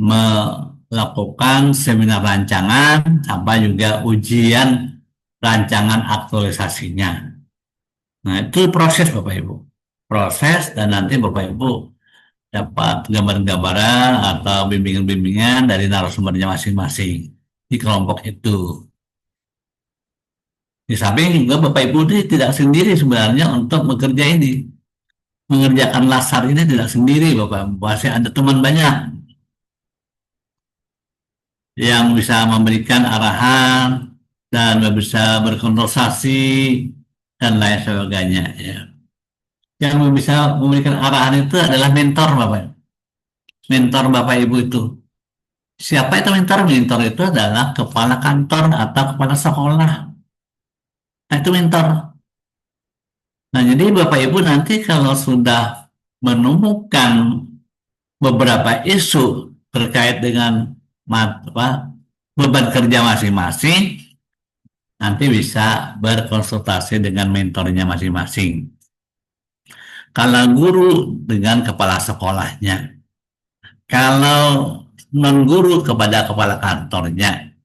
melakukan seminar rancangan sampai juga ujian rancangan aktualisasinya. Nah, itu proses Bapak Ibu. Proses dan nanti Bapak Ibu dapat gambaran-gambaran atau bimbingan-bimbingan dari narasumbernya masing-masing di kelompok itu. Di samping juga Bapak Ibu ini tidak sendiri sebenarnya untuk bekerja ini. Mengerjakan lasar ini tidak sendiri Bapak. Pasti ada teman banyak yang bisa memberikan arahan dan bisa berkonversasi dan lain sebagainya ya. Yang bisa memberikan arahan itu adalah mentor Bapak. Mentor Bapak Ibu itu. Siapa itu mentor? Mentor itu adalah kepala kantor atau kepala sekolah. Nah, itu mentor. Nah, jadi Bapak Ibu nanti kalau sudah menemukan beberapa isu terkait dengan beban kerja masing-masing, nanti bisa berkonsultasi dengan mentornya masing-masing. Kalau guru dengan kepala sekolahnya, kalau non-guru kepada kepala kantornya.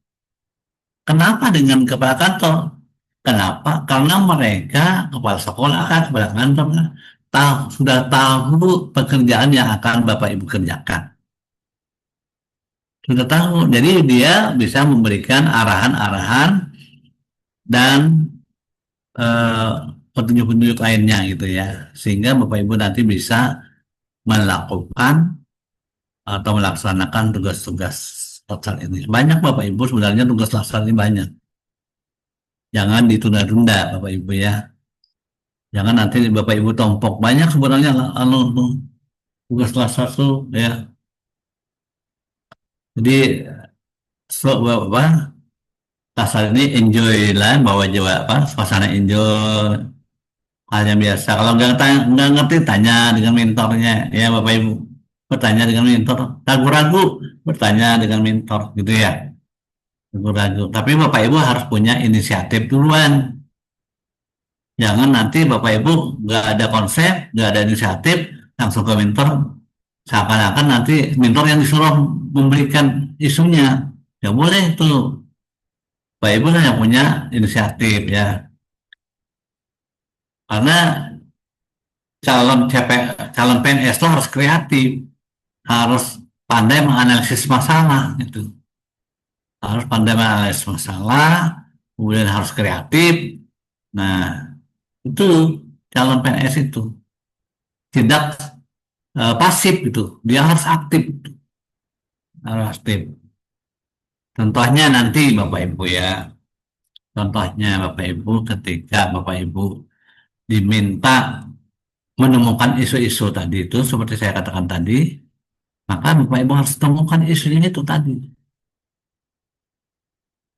Kenapa dengan kepala kantor? Kenapa? Karena mereka kepala sekolah kan, kepala kantor kan, sudah tahu pekerjaan yang akan Bapak Ibu kerjakan. Sudah tahu, jadi dia bisa memberikan arahan-arahan dan petunjuk-petunjuk lainnya gitu ya, sehingga Bapak Ibu nanti bisa melakukan atau melaksanakan tugas-tugas laksar ini. Banyak Bapak Ibu sebenarnya tugas laksar ini banyak. Jangan ditunda-tunda Bapak Ibu ya. Jangan nanti Bapak Ibu tompok. Banyak sebenarnya tugas laksar itu ya. Jadi Bapak laksar ini enjoy lah, bawa jawa suasana enjoy. hal yang biasa. Kalau nggak ngerti, tanya dengan mentornya, ya Bapak Ibu. Bertanya dengan mentor. Ragu-ragu, bertanya dengan mentor, gitu ya. Ragu-ragu. Tapi Bapak Ibu harus punya inisiatif duluan. Jangan nanti Bapak Ibu nggak ada konsep, nggak ada inisiatif, langsung ke mentor. Seakan-akan nanti mentor yang disuruh memberikan isunya. Ya boleh itu. Bapak Ibu lah yang punya inisiatif ya. Karena calon PNS itu harus kreatif, harus pandai menganalisis masalah gitu. Harus pandai menganalisis masalah, kemudian harus kreatif. Nah, itu calon PNS itu tidak pasif gitu, dia harus aktif, harus aktif. Contohnya nanti Bapak Ibu ya, contohnya Bapak Ibu ketika Bapak Ibu diminta menemukan isu-isu tadi itu seperti saya katakan tadi, maka Bapak Ibu harus temukan isunya itu tadi.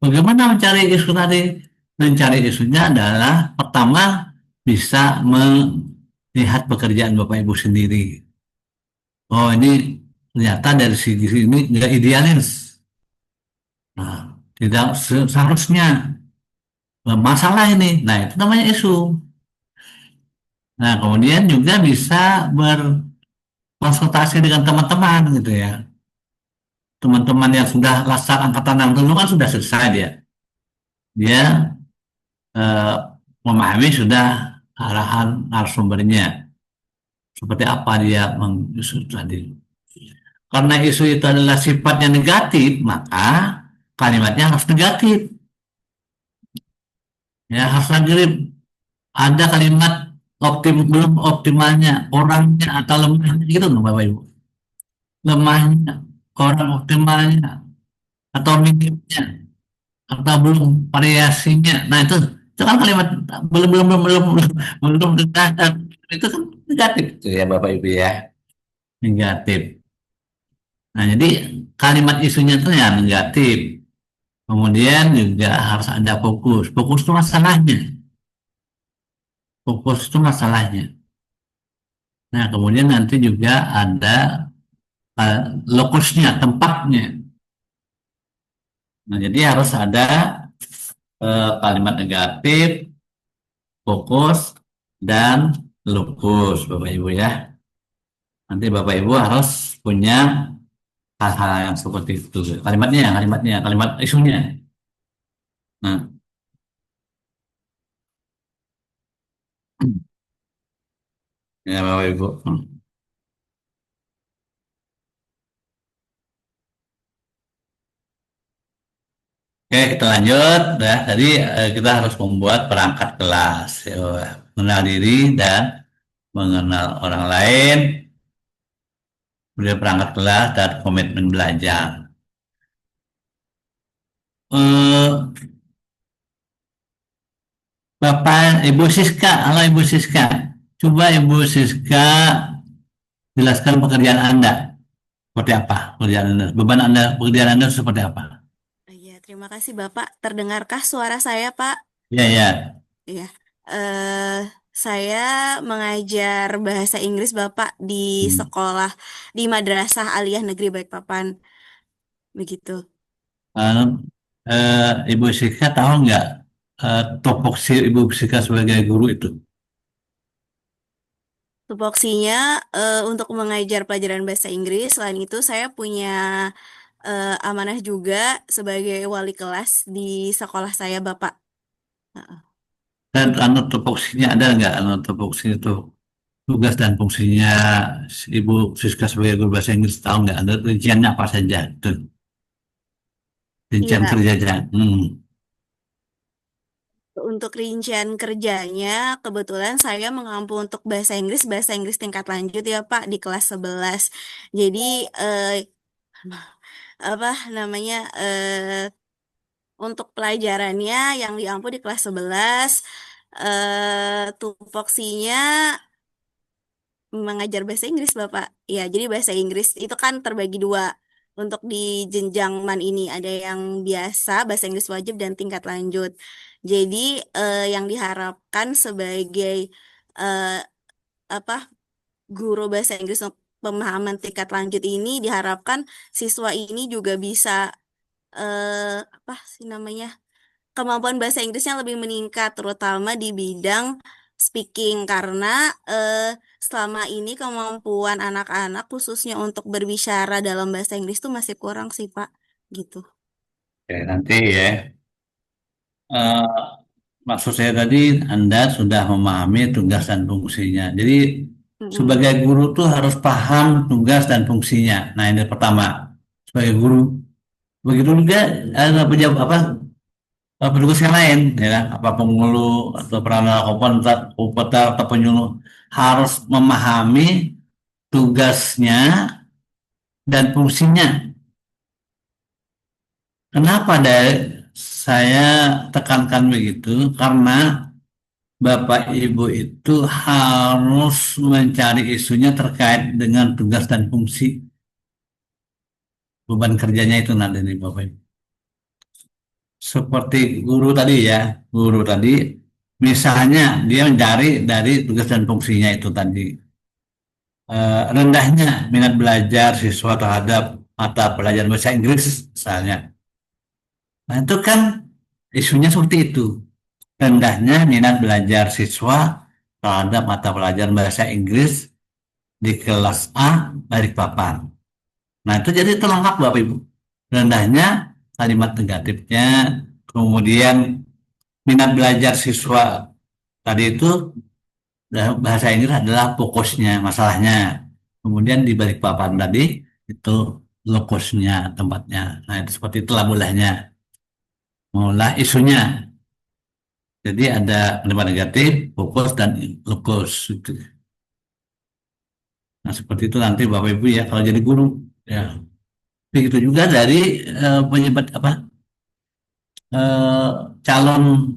Bagaimana mencari isu tadi? Mencari isunya adalah pertama bisa melihat pekerjaan Bapak Ibu sendiri. Oh, ini ternyata dari segi ini nggak idealis. Nah, tidak seharusnya masalah ini. Nah, itu namanya isu. Nah, kemudian juga bisa berkonsultasi dengan teman-teman gitu ya. Teman-teman yang sudah laskar angkatan 67 kan sudah selesai dia. Dia eh, memahami sudah arahan narasumbernya. Seperti apa dia mengisu tadi. Karena isu itu adalah sifatnya negatif, maka kalimatnya harus negatif. Ya, harus negatif. Ada kalimat belum optimalnya, orangnya atau lemahnya gitu loh Bapak Ibu. Lemahnya, kurang optimalnya, atau minimnya, atau belum variasinya. Nah itu kan kalimat belum belum belum belum belum belum itu kan negatif itu ya Bapak Ibu ya, negatif. Nah jadi kalimat isunya itu ya negatif. Kemudian juga harus ada fokus. Fokus itu masalahnya. Fokus itu masalahnya. Nah kemudian nanti juga ada lokusnya, tempatnya. Nah jadi harus ada kalimat negatif, fokus, dan lokus Bapak Ibu ya. Nanti Bapak Ibu harus punya hal-hal yang seperti itu. Kalimat isunya. Nah, ya Bapak Ibu. Oke, kita lanjut. Ya. Tadi kita harus membuat perangkat kelas, ya, mengenal diri dan mengenal orang lain, kemudian perangkat kelas dan komitmen belajar. Bapak Ibu Siska, halo Ibu Siska. Coba Ibu Siska jelaskan pekerjaan Anda. Seperti apa pekerjaan Anda? Beban Anda, pekerjaan Anda seperti apa? Iya, terima kasih Bapak. Terdengarkah suara saya, Pak? Iya, ya. Iya. Saya mengajar bahasa Inggris Bapak di sekolah di Madrasah Aliyah Negeri Balikpapan. Begitu. Ibu Siska tahu nggak topoksi Ibu Siska sebagai guru itu? Tupoksinya untuk mengajar pelajaran bahasa Inggris. Selain itu, saya punya amanah juga sebagai wali kelas di sekolah saya, Bapak. Dan topoksinya ada nggak? Topoksi itu tugas dan fungsinya Ibu Siska sebagai guru bahasa Inggris tahu nggak? Ada rinciannya apa saja? Tuh. Rincian Iya. kerjanya. Untuk rincian kerjanya, kebetulan saya mengampu untuk bahasa Inggris tingkat lanjut ya Pak, di kelas 11. Jadi, apa namanya, untuk pelajarannya yang diampu di kelas 11, tupoksinya mengajar bahasa Inggris Bapak. Ya, jadi bahasa Inggris itu kan terbagi dua. Untuk di jenjang MAN ini ada yang biasa, bahasa Inggris wajib dan tingkat lanjut. Jadi yang diharapkan sebagai eh, apa guru bahasa Inggris untuk pemahaman tingkat lanjut ini diharapkan siswa ini juga bisa apa sih namanya kemampuan bahasa Inggrisnya lebih meningkat terutama di bidang speaking karena selama ini kemampuan anak-anak khususnya untuk berbicara dalam bahasa Inggris tuh masih kurang sih Pak gitu. Oke, nanti ya. Eh, Maksud saya tadi Anda sudah memahami tugas dan fungsinya. Jadi sebagai guru tuh harus paham tugas dan fungsinya. Nah, ini pertama sebagai guru. Begitu juga ada pejabat petugas yang lain, ya kan? Apa pengulu atau peranan komputer atau penyuluh harus memahami tugasnya dan fungsinya. Kenapa saya tekankan begitu? Karena Bapak Ibu itu harus mencari isunya terkait dengan tugas dan fungsi. Beban kerjanya itu nanti nih Bapak Ibu. Seperti guru tadi ya, guru tadi misalnya dia mencari dari tugas dan fungsinya itu tadi. Rendahnya minat belajar siswa terhadap mata pelajaran bahasa Inggris misalnya. Nah itu kan isunya seperti itu. Rendahnya minat belajar siswa terhadap mata pelajaran bahasa Inggris di kelas A Balikpapan. Nah itu jadi terlengkap Bapak Ibu. Rendahnya kalimat negatifnya, kemudian minat belajar siswa tadi itu bahasa Inggris adalah fokusnya, masalahnya. Kemudian di Balikpapan tadi itu lokusnya, tempatnya. Nah itu seperti itulah mulahnya. Mulah isunya. Jadi ada kalimat negatif, fokus, dan lokus. Nah seperti itu nanti Bapak Ibu ya kalau jadi guru. Ya. Begitu juga dari penyebab calon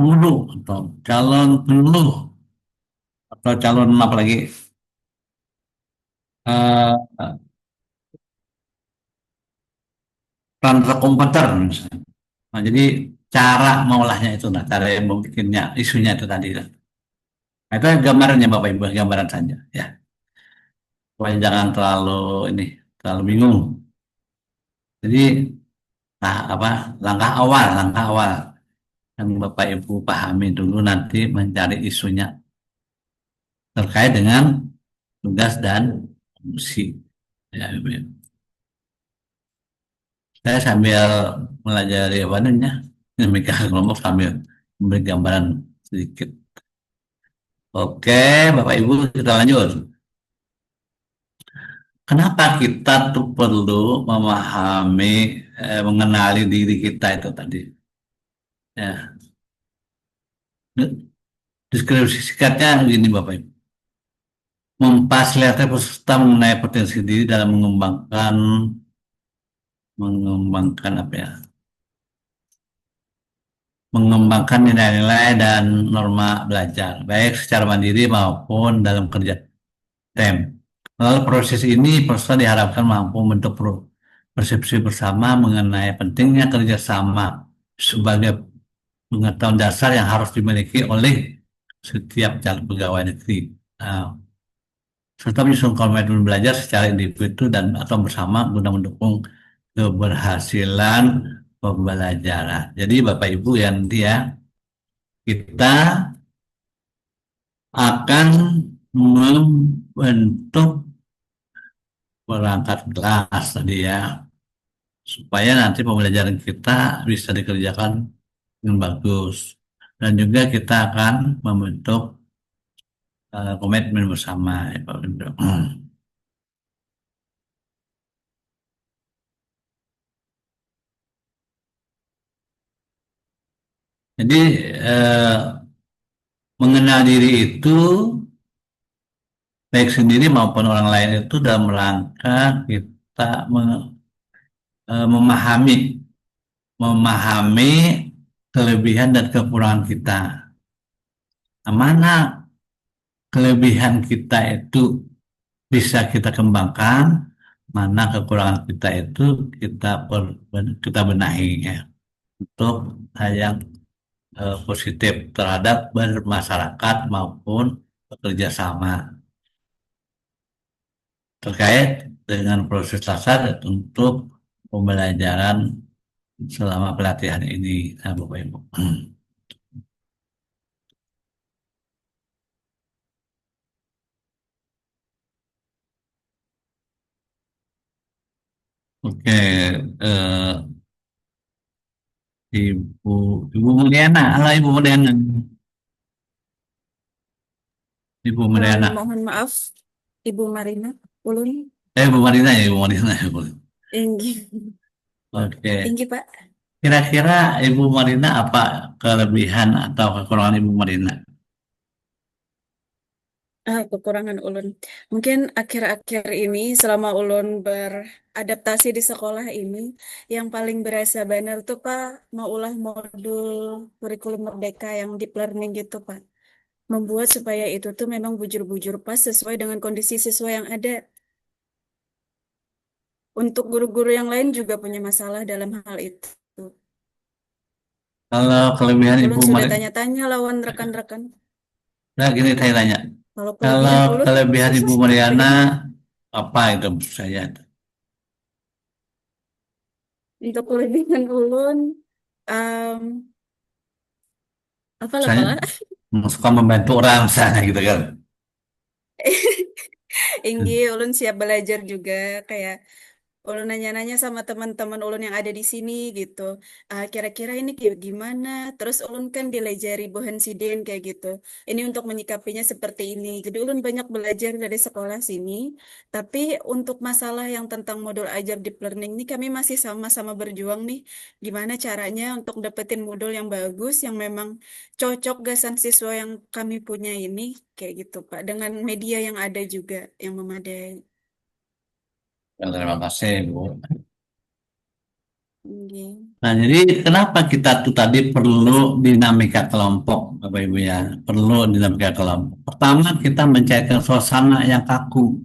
guru atau calon penyuluh atau calon apa lagi perantara komputer misalnya. Nah, jadi cara mengolahnya itu, nah cara yang membuatnya isunya itu tadi. Nah, itu gambarannya Bapak Ibu, gambaran saja ya. Supaya jangan terlalu bingung. Jadi langkah awal yang Bapak Ibu pahami dulu nanti mencari isunya terkait dengan tugas dan fungsi. Ya, Ibu. Saya sambil melajari dinamika kelompok sambil memberi gambaran sedikit. Oke, Bapak Ibu kita lanjut. Kenapa kita tuh perlu memahami, mengenali diri kita itu tadi? Ya. Deskripsi singkatnya begini Bapak Ibu. Memfasilitasi peserta mengenai potensi diri dalam mengembangkan apa ya? Mengembangkan nilai-nilai dan norma belajar, baik secara mandiri maupun dalam kerja tim. Melalui proses ini, peserta diharapkan mampu membentuk persepsi bersama mengenai pentingnya kerjasama sebagai pengetahuan dasar yang harus dimiliki oleh setiap calon pegawai negeri. Nah, serta menyusun komitmen belajar secara individu dan atau bersama guna mendukung keberhasilan pembelajaran. Jadi Bapak Ibu ya nanti ya kita akan membentuk perangkat kelas tadi ya supaya nanti pembelajaran kita bisa dikerjakan dengan bagus dan juga kita akan membentuk komitmen bersama ya Pak Bendo. Jadi mengenal diri itu baik sendiri maupun orang lain itu dalam rangka kita memahami kelebihan dan kekurangan kita. Nah, mana kelebihan kita itu bisa kita kembangkan, mana kekurangan kita itu kita benahi ya untuk yang positif terhadap bermasyarakat maupun bekerja sama terkait dengan proses dasar untuk pembelajaran selama pelatihan ini, Bapak Ibu. Oke, Ibu Mariana, halo Ibu Mariana. Ibu Mariana. Mohon maaf, Ibu Marina, ulun. Ibu Marina ya, Ibu Marina. Inggih. Oke. Inggih, Pak. Kira-kira Ibu Marina apa kelebihan atau kekurangan Ibu Marina? Kekurangan ulun. Mungkin akhir-akhir ini selama ulun beradaptasi di sekolah ini, yang paling berasa benar tuh Pak, mau ulah modul kurikulum merdeka yang deep learning gitu Pak. Membuat supaya itu tuh memang bujur-bujur pas sesuai dengan kondisi siswa yang ada. Untuk guru-guru yang lain juga punya masalah dalam hal itu. Kalau kelebihan Ulun Ibu sudah Marina, tanya-tanya lawan rekan-rekan. nah gini saya tanya. Kalau Kalau kelebihan ulun, kelebihan Ibu Mariana apa itu maksud saya? untuk kelebihan ulun, em, apa lah Saya Pak? suka membantu orang misalnya gitu kan. Inggi, ulun siap belajar juga kayak ulun nanya-nanya sama teman-teman ulun yang ada di sini gitu. Kira-kira ini kayak gimana? Terus ulun kan dilejari Bohan Siden kayak gitu. Ini untuk menyikapinya seperti ini. Jadi ulun banyak belajar dari sekolah sini. Tapi untuk masalah yang tentang modul ajar deep learning ini kami masih sama-sama berjuang nih. Gimana caranya untuk dapetin modul yang bagus, yang memang cocok gasan siswa yang kami punya ini. Kayak gitu Pak. Dengan media yang ada juga yang memadai. Terima kasih Bu. Oke. Nah, jadi kenapa kita tuh tadi perlu dinamika kelompok, Bapak Ibu ya? Perlu dinamika kelompok. Pertama, kita mencairkan suasana yang kaku.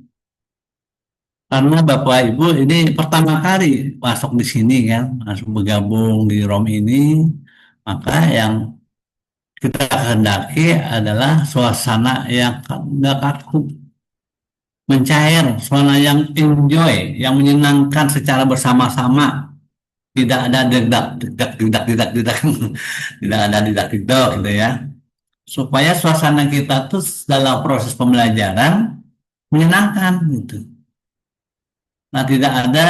Karena Bapak Ibu ini pertama kali masuk di sini kan, masuk bergabung di ROM ini, maka yang kita kehendaki adalah suasana yang nggak kaku, mencair, suasana yang enjoy, yang menyenangkan secara bersama-sama. Tidak ada dedak, tidak ada dedak gitu ya, supaya suasana kita tuh dalam proses pembelajaran menyenangkan gitu. Nah, tidak ada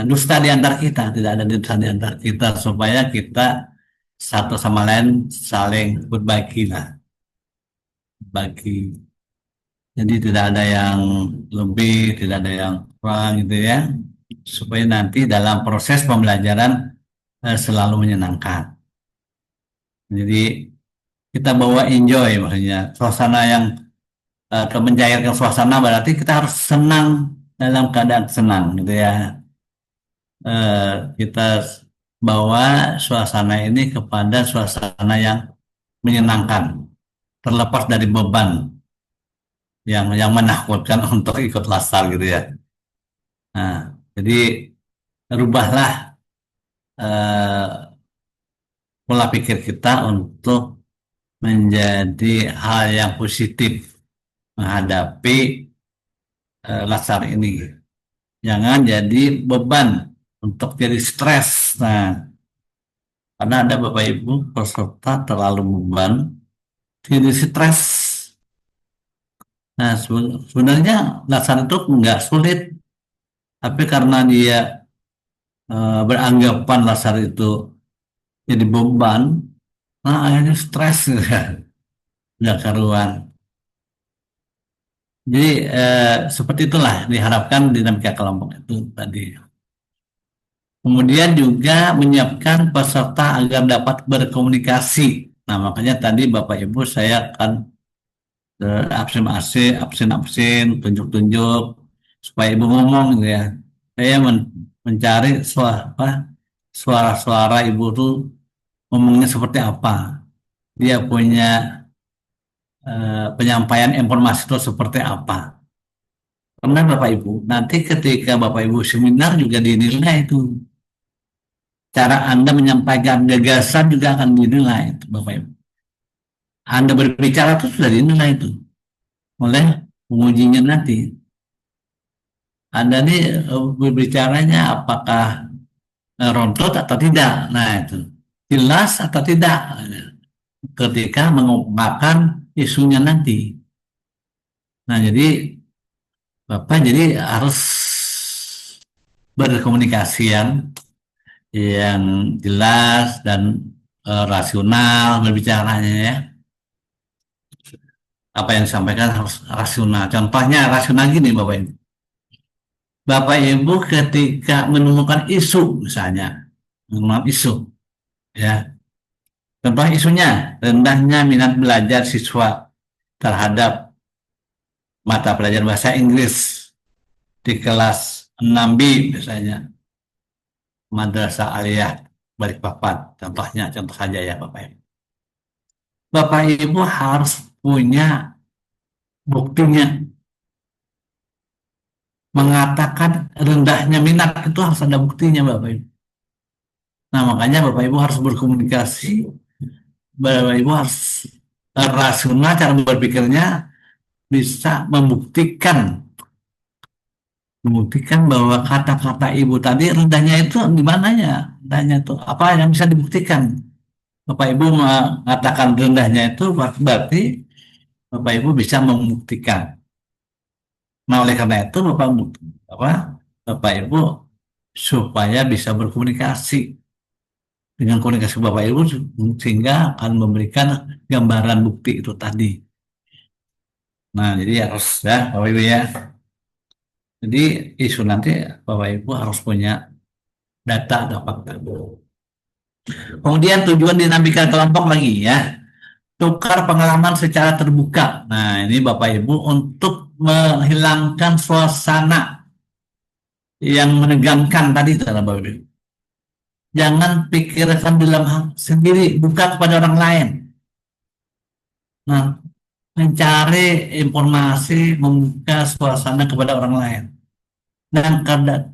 dusta di antara kita, tidak ada dusta di antara kita, supaya kita satu sama lain saling berbagi lah, bagi. Jadi tidak ada yang lebih, tidak ada yang kurang gitu ya, supaya nanti dalam proses pembelajaran selalu menyenangkan. Jadi kita bawa enjoy, maksudnya suasana yang mencairkan suasana berarti kita harus senang, dalam keadaan senang gitu ya. Kita bawa suasana ini kepada suasana yang menyenangkan, terlepas dari beban yang menakutkan untuk ikut lasar gitu ya. Nah, jadi rubahlah pola pikir kita untuk menjadi hal yang positif menghadapi lasar ini. Jangan jadi beban untuk jadi stres. Nah, karena ada Bapak Ibu peserta terlalu beban, jadi stres. Nah, sebenarnya lasar itu nggak sulit, tapi karena dia beranggapan lasar itu jadi beban, nah akhirnya stres nggak karuan. Jadi seperti itulah diharapkan dinamika kelompok itu tadi. Kemudian juga menyiapkan peserta agar dapat berkomunikasi. Nah, makanya tadi Bapak Ibu saya akan absen, tunjuk-tunjuk supaya Ibu ngomong gitu ya. Saya mencari suara-suara Ibu tuh ngomongnya seperti apa. Dia punya penyampaian informasi itu seperti apa. Karena Bapak Ibu, nanti ketika Bapak Ibu seminar juga dinilai itu. cara Anda menyampaikan gagasan juga akan dinilai, Bapak Ibu. Anda berbicara itu sudah dinilai itu oleh pengujinya nanti. Anda nih berbicaranya apakah rontot atau tidak. Nah itu jelas atau tidak ketika mengungkapkan isunya nanti. Nah jadi Bapak jadi harus berkomunikasi yang jelas dan rasional berbicaranya ya. Apa yang disampaikan harus rasional. Contohnya rasional gini Bapak Ibu. Bapak Ibu ketika menemukan isu misalnya, menemukan isu ya. Contoh isunya rendahnya minat belajar siswa terhadap mata pelajaran bahasa Inggris di kelas 6B misalnya. Madrasah Aliyah Balikpapan, contoh saja ya Bapak Ibu. Bapak Ibu harus punya buktinya. Mengatakan rendahnya minat itu harus ada buktinya Bapak Ibu. Nah makanya Bapak Ibu harus berkomunikasi, Bapak Ibu harus rasional cara berpikirnya, bisa membuktikan bahwa kata-kata Ibu tadi rendahnya itu di mananya, rendahnya itu apa yang bisa dibuktikan. Bapak Ibu mengatakan rendahnya itu berarti Bapak Ibu bisa membuktikan. Nah oleh karena itu Bapak Ibu supaya bisa berkomunikasi dengan komunikasi Bapak Ibu sehingga akan memberikan gambaran bukti itu tadi. Nah jadi harus ya Bapak Ibu ya. Jadi isu nanti Bapak Ibu harus punya data atau fakta. Kemudian tujuan dinamika kelompok lagi ya. Tukar pengalaman secara terbuka. Nah ini Bapak Ibu untuk menghilangkan suasana yang menegangkan tadi Bapak Ibu. Jangan pikirkan dalam sendiri, buka kepada orang lain. Nah, mencari informasi, membuka suasana kepada orang lain. Dan karena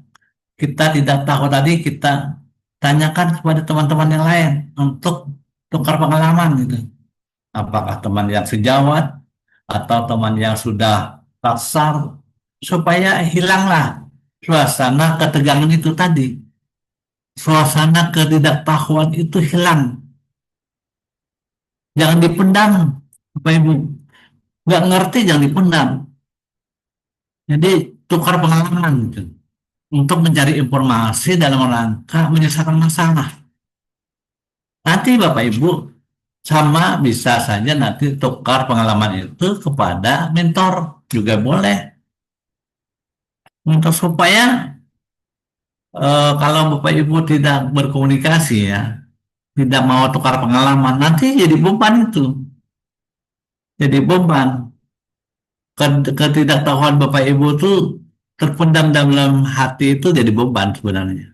kita tidak tahu tadi, kita tanyakan kepada teman-teman yang lain untuk tukar pengalaman gitu. Apakah teman yang sejawat atau teman yang sudah kasar, supaya hilanglah suasana ketegangan itu tadi. Suasana ketidaktahuan itu hilang. Jangan dipendam, Bapak Ibu. Nggak ngerti jangan dipendam. Jadi tukar pengalaman gitu. Untuk mencari informasi dalam rangka menyelesaikan masalah. Nanti Bapak Ibu sama bisa saja nanti tukar pengalaman itu kepada mentor juga boleh. Mentor supaya kalau Bapak Ibu tidak berkomunikasi ya, tidak mau tukar pengalaman, nanti jadi beban itu. Jadi beban. Ketidaktahuan Bapak Ibu itu terpendam dalam hati itu jadi beban sebenarnya.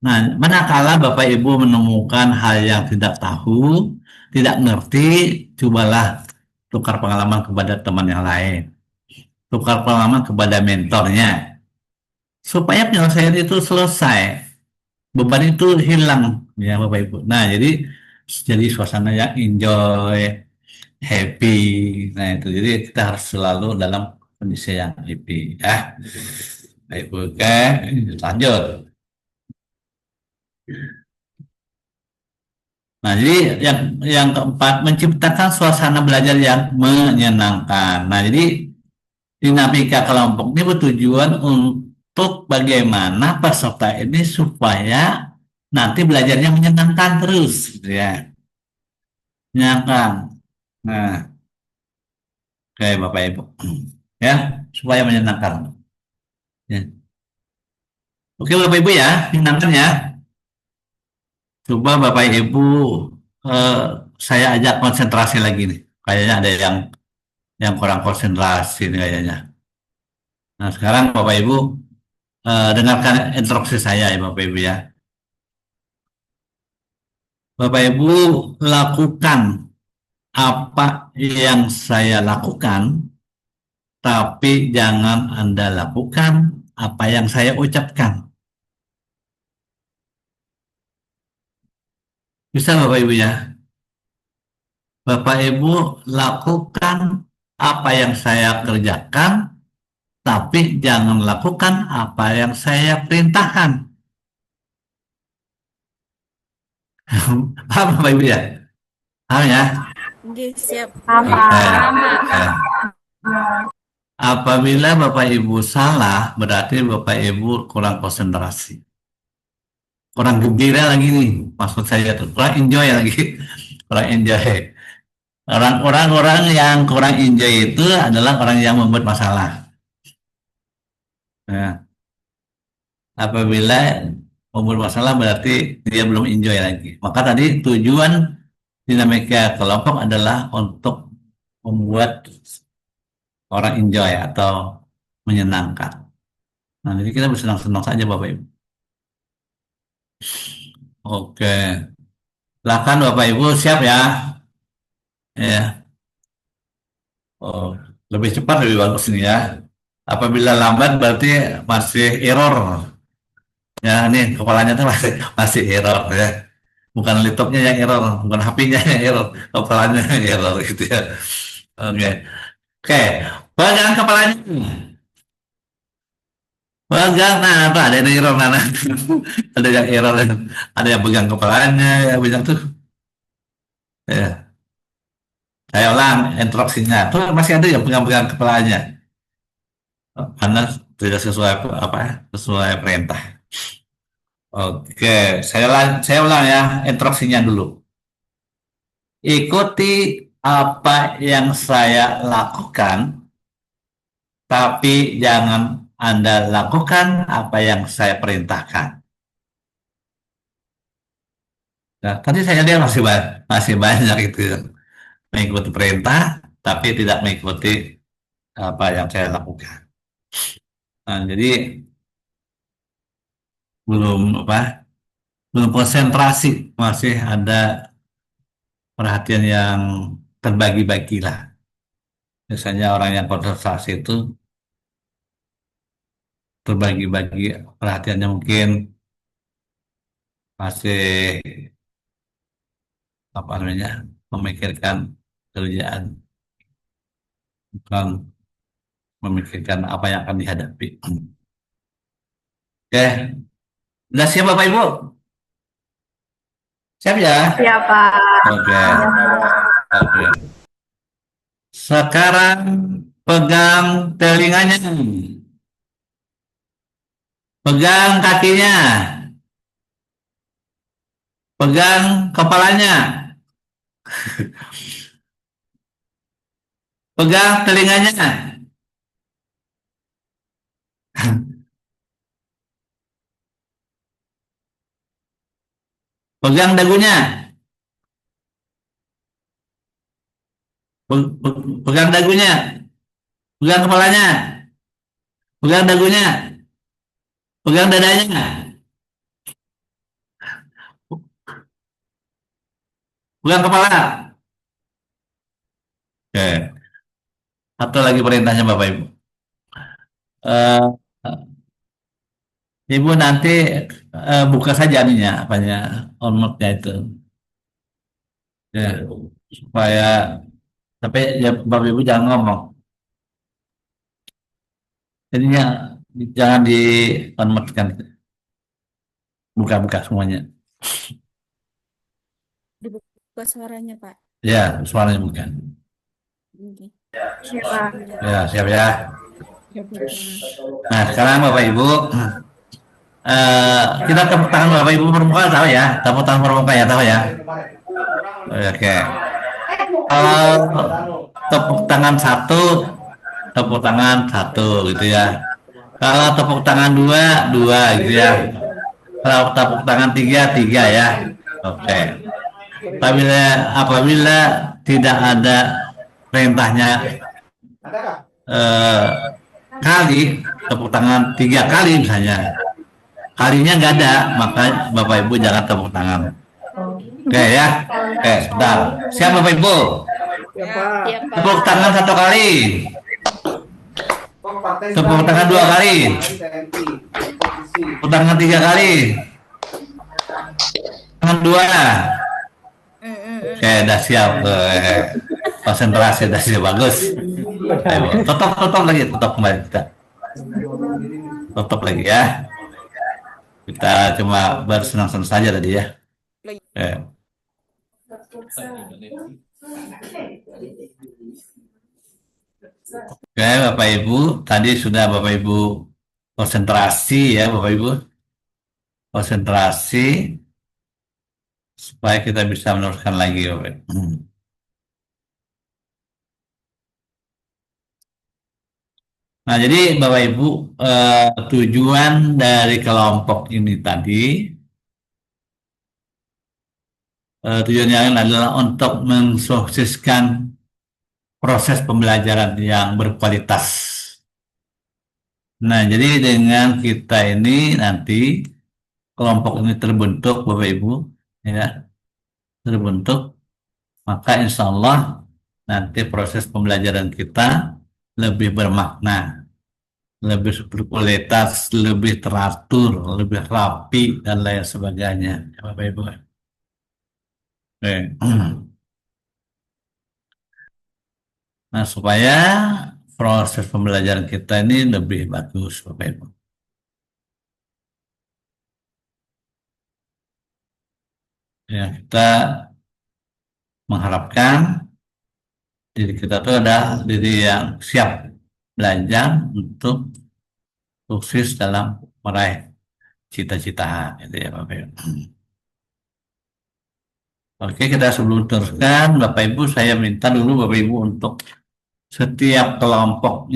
Nah, manakala Bapak Ibu menemukan hal yang tidak tahu, tidak ngerti, cobalah tukar pengalaman kepada teman yang lain. Tukar pengalaman kepada mentornya. Supaya penyelesaian itu selesai, beban itu hilang ya Bapak Ibu. Nah jadi suasana yang enjoy, happy. Nah itu jadi kita harus selalu dalam kondisi yang happy ya. Baik Ibu, oke, lanjut. Nah jadi yang keempat, menciptakan suasana belajar yang menyenangkan. Nah jadi dinamika kelompok ini bertujuan untuk bagaimana peserta ini supaya nanti belajarnya menyenangkan terus, gitu ya. Menyenangkan. Nah, oke Bapak Ibu, ya supaya menyenangkan. Ya. Oke Bapak Ibu ya, menyenangkan ya. Coba Bapak Ibu, saya ajak konsentrasi lagi nih. Kayaknya ada yang kurang konsentrasi nih kayaknya. Nah sekarang Bapak Ibu dengarkan instruksi saya ya Bapak Ibu ya. Bapak Ibu lakukan apa yang saya lakukan, tapi jangan Anda lakukan apa yang saya ucapkan. Bisa Bapak Ibu ya? Bapak Ibu lakukan apa yang saya kerjakan, tapi jangan lakukan apa yang saya perintahkan. Paham Bapak Ibu ya? Paham ya? Oke, siap. Apabila Bapak Ibu salah, berarti Bapak Ibu kurang konsentrasi. Kurang gembira lagi nih, maksud saya tuh. Kurang enjoy lagi. Kurang enjoy. Orang-orang yang kurang enjoy itu adalah orang yang membuat masalah. Nah, apabila membuat masalah berarti dia belum enjoy lagi. Maka tadi tujuan dinamika kelompok adalah untuk membuat orang enjoy atau menyenangkan. Nah, jadi kita bersenang-senang saja Bapak Ibu. Oke. Silakan Bapak Ibu, siap ya? Ya. Oh, lebih cepat lebih bagus ini ya. Apabila lambat berarti masih error. Ya, nih kepalanya tuh masih error ya. Bukan laptopnya yang error, bukan HP-nya yang error, kepalanya yang error gitu ya. Oke. Oke, pegang kepalanya. Pegang, nah apa ada yang error, nah. Ada yang error, ada yang pegang kepalanya, ya pegang tuh. Ya. Saya ulang instruksinya. Tuh masih ada yang pegang-pegang kepalanya. Karena tidak sesuai apa sesuai perintah. Oke, saya ulang ya instruksinya dulu. Ikuti apa yang saya lakukan, tapi jangan Anda lakukan apa yang saya perintahkan. Nah, tadi saya lihat masih banyak itu mengikuti perintah, tapi tidak mengikuti apa yang saya lakukan. Nah, jadi belum konsentrasi, masih ada perhatian yang terbagi-bagi lah. Biasanya orang yang konsentrasi itu terbagi-bagi perhatiannya, mungkin masih apa namanya memikirkan kerjaan, bukan memikirkan apa yang akan dihadapi. Oke, udah siap Bapak Ibu? Siap ya? Siap, Pak. Oke. Oke. Sekarang pegang telinganya, pegang kakinya, pegang kepalanya, pegang telinganya, pegang dagunya, pegang dagunya, pegang kepalanya, pegang dagunya, pegang dadanya, pegang kepala. Oke. Satu lagi perintahnya Bapak Ibu. Ibu nanti buka saja ininya, apanya, on-nya itu. Ya, supaya tapi ya Bapak Ibu jangan ngomong. Jadinya jangan di on-mute kan. Buka-buka semuanya. Dibuka suaranya, Pak. Ya, suaranya bukan. Oke. Ya, siap ya. Nah, sekarang Bapak Ibu, kita tepuk tangan Bapak Ibu permukaan, tahu ya? Tepuk tangan permukaan ya, tahu ya? Oke. Kalau tepuk tangan satu gitu ya. Kalau tepuk tangan dua gitu ya. Kalau tepuk tangan tiga ya. Oke. Apabila tidak ada perintahnya kali, tepuk tangan 3 kali misalnya, kalinya nggak ada, maka Bapak Ibu jangan tepuk tangan. Oke ya. Oke, sudah. Siap Bapak Ibu? Tepuk tangan 1 kali. Tepuk tangan 2 kali. Tepuk tangan 3 kali. Tangan 2. Oke, udah siap. Konsentrasi, udah siap. Bagus. Ayo, tutup lagi, tutup kembali kita. Tutup lagi ya. Kita cuma bersenang-senang saja tadi ya. Oke, Bapak Ibu, tadi sudah Bapak Ibu konsentrasi ya, Bapak Ibu. Konsentrasi supaya kita bisa meneruskan lagi, Bapak Ibu. Nah, jadi Bapak Ibu, tujuan dari kelompok ini tadi, tujuannya adalah untuk mensukseskan proses pembelajaran yang berkualitas. Nah, jadi dengan kita ini nanti kelompok ini terbentuk, Bapak Ibu, ya, terbentuk, maka insya Allah nanti proses pembelajaran kita lebih bermakna, lebih berkualitas, lebih teratur, lebih rapi, dan lain sebagainya, ya, Bapak Ibu. Nah, supaya proses pembelajaran kita ini lebih bagus, Bapak Ibu. Ya, kita mengharapkan diri kita itu ada diri yang siap belajar untuk sukses dalam meraih cita-cita, gitu ya, Bapak Ibu. Oke, kita sebelum teruskan, Bapak Ibu, saya minta dulu Bapak Ibu untuk setiap kelompok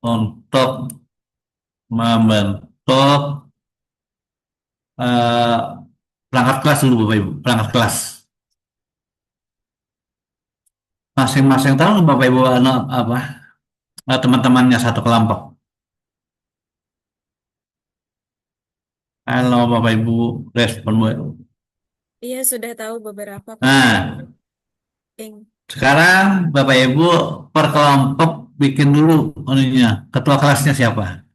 untuk membentuk perangkat kelas dulu, Bapak Ibu, perangkat kelas. Masing-masing tahu Bapak Ibu apa teman-temannya satu kelompok. Halo Bapak Ibu, respon Bu. Iya, sudah tahu beberapa, Pak. Nah, sekarang Bapak Ibu per kelompok bikin dulu ketua kelasnya siapa?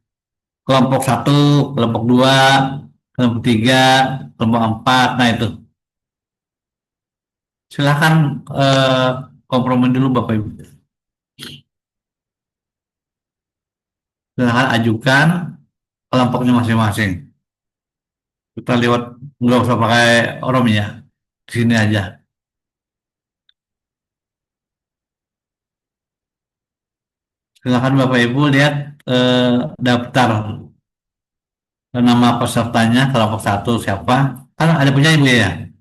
Kelompok 1, kelompok 2, kelompok 3, kelompok 4, nah itu. Silahkan kompromi dulu Bapak Ibu. Silahkan ajukan kelompoknya masing-masing. Kita lewat, nggak usah pakai orom ya, di sini aja. Silahkan Bapak Ibu lihat daftar nama pesertanya, kelompok 1 siapa? Kan ada punya Ibu ya?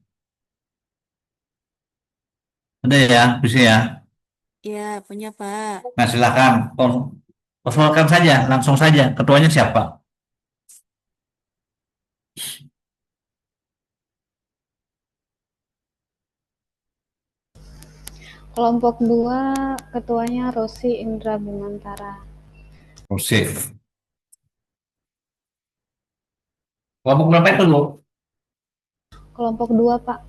Ada ya, bisa ya? Ya, punya Pak. Nah, silakan konsulkan saja, langsung saja. Ketuanya siapa? Kelompok 2, ketuanya Rosi Indra Bimantara. Rosi. Kelompok berapa itu, Bu? Kelompok 2, Pak.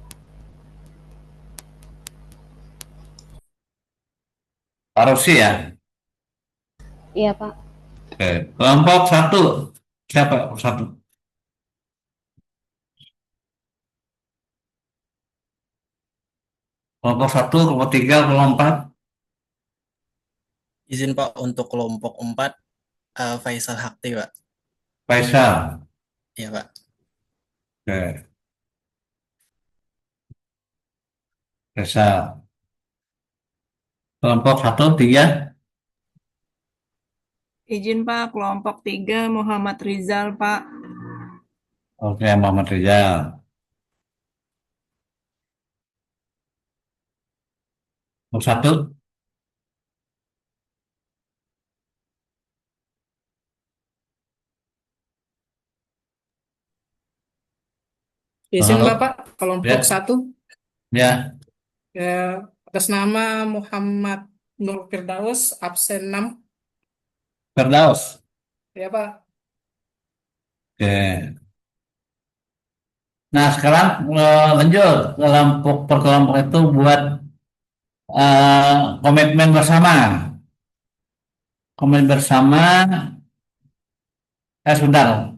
Pak Rosi ya? Iya, Pak. Oke. Kelompok 1 siapa? Kelompok 1. Kelompok 1, kelompok 3, kelompok 4. Izin Pak untuk kelompok 4 Faisal Hakti, Pak. Faisal. Iya, Pak. Oke. Faisal. Kelompok 1, 3. Izin Pak, kelompok 3 Muhammad Rizal, Pak. Oke, Muhammad Rizal. Kelompok 1. Izin Halo. Bapak, kelompok Ya. 1 Ya. atas nama Muhammad Nur Firdaus, absen 6. Firdaus. Ya Pak. Oke. Nah, sekarang lanjut kelompok per kelompok itu buat komitmen bersama. Komitmen bersama. Sebentar.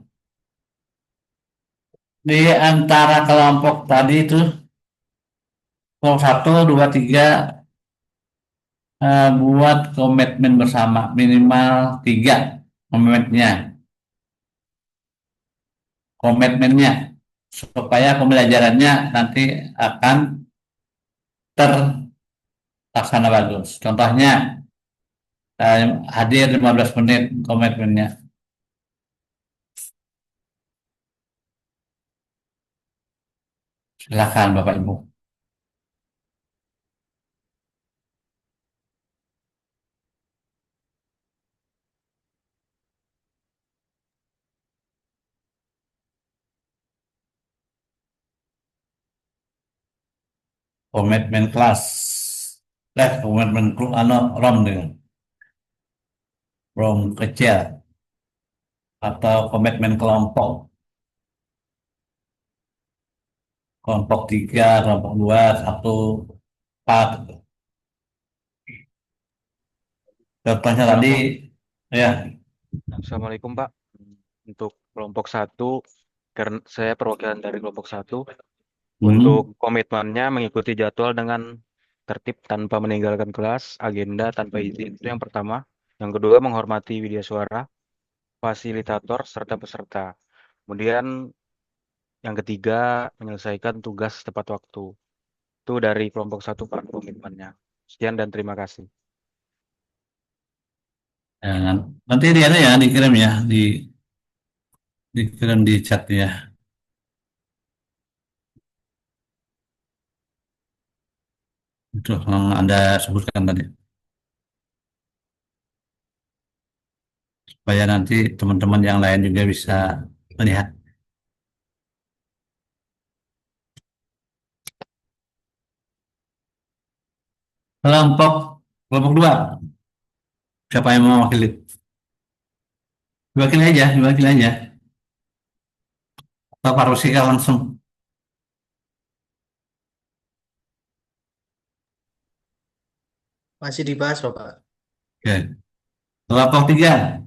Di antara kelompok tadi itu Kelompok 1, 2, 3 buat komitmen bersama minimal 3 komitmennya, komitmennya supaya pembelajarannya nanti akan terlaksana bagus. Contohnya hadir 15 menit komitmennya. Silakan Bapak Ibu. Komitmen kelas, komitmen rom dengan rom kecil atau komitmen kelompok, kelompok 3, kelompok 2, 1, 4. Contohnya tadi, ya. Assalamualaikum Pak. Untuk kelompok 1, karena saya perwakilan dari kelompok 1, untuk komitmennya mengikuti jadwal dengan tertib tanpa meninggalkan kelas, agenda tanpa izin. Itu yang pertama. Yang kedua, menghormati widya suara, fasilitator, serta peserta. Kemudian yang ketiga, menyelesaikan tugas tepat waktu. Itu dari kelompok 1 Pak komitmennya. Sekian dan terima kasih. Nanti dia ada ya dikirim ya, dikirim di chat ya. Itu yang Anda sebutkan tadi. Supaya nanti teman-teman yang lain juga bisa melihat. Kelompok kelompok 2. Siapa yang mau mewakili? Diwakili aja, diwakili aja. Atau Pak Rusika langsung. Masih dibahas, Bapak. Oke. Kelompok 3.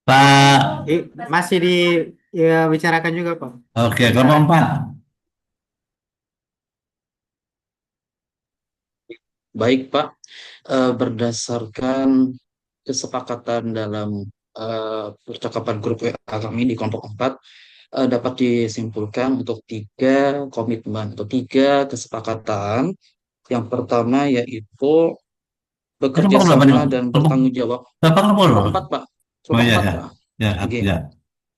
Pak. Masih dibicarakan juga, Pak. Oke, kelompok 4. Baik, Pak. Berdasarkan kesepakatan dalam percakapan grup WA kami di kelompok 4, dapat disimpulkan untuk 3 komitmen atau 3 kesepakatan. Yang pertama yaitu bekerja sama dan bertanggung jawab. Kelompok 4, Pak. Kelompok 4, Pak. Oke.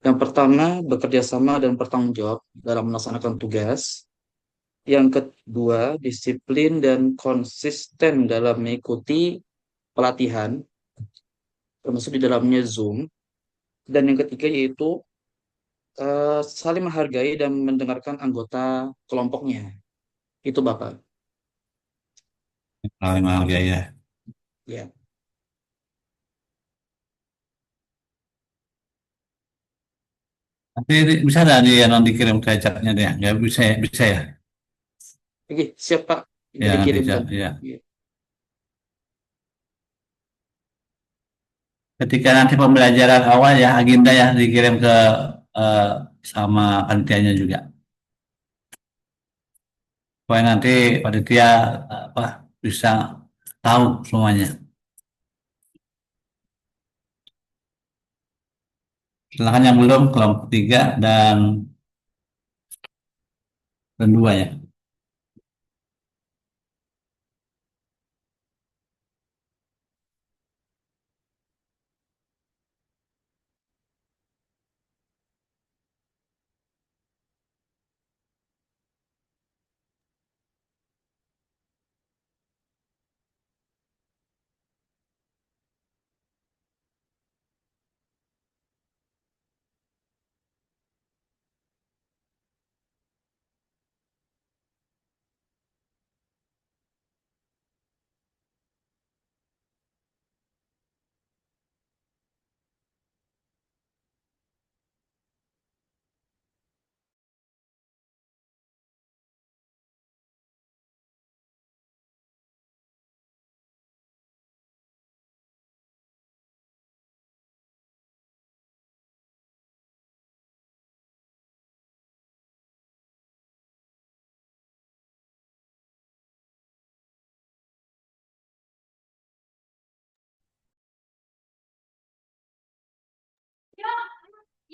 Yang pertama, bekerja sama dan bertanggung jawab dalam melaksanakan tugas. Yang kedua, disiplin dan konsisten dalam mengikuti pelatihan, termasuk di dalamnya Zoom. Dan yang ketiga yaitu saling menghargai dan mendengarkan anggota kelompoknya. Itu Bapak. Saling menghargai ya. Ya. Nanti bisa nggak dikirim ke chatnya deh? Nggak bisa ya? Bisa ya? Oke, siap Pak. Ya, Dikirimkan. ya. Ketika nanti pembelajaran awal ya, agenda ya dikirim ke sama panitianya juga. Supaya nanti panitia bisa tahu semuanya. Silakan yang belum, kelompok 3 dan 2 ya.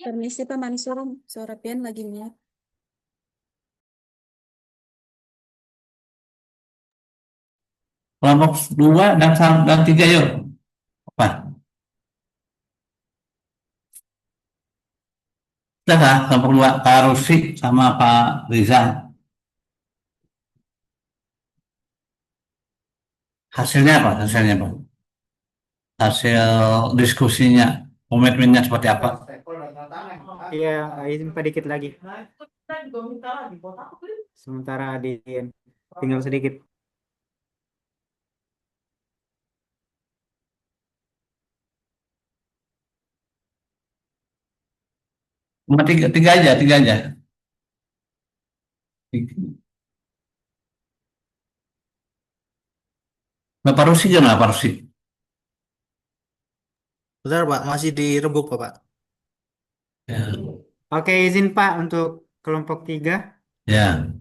Permisi Pak Mansur, suara pian lagi mute. Kelompok 2 dan 3 yuk. Apa? Sudah kah? Kelompok 2 Pak Rusli sama Pak Rizal. Hasilnya apa? Hasilnya Pak? Hasil diskusinya, komitmennya seperti apa? Iya, izin Pak dikit lagi. Sementara tinggal sedikit. Cuma tiga aja. Bapak Rusli gimana Pak Rusli? Bentar Pak, masih dirembuk Pak. Ya. Oke, izin Pak untuk kelompok 3. Ya.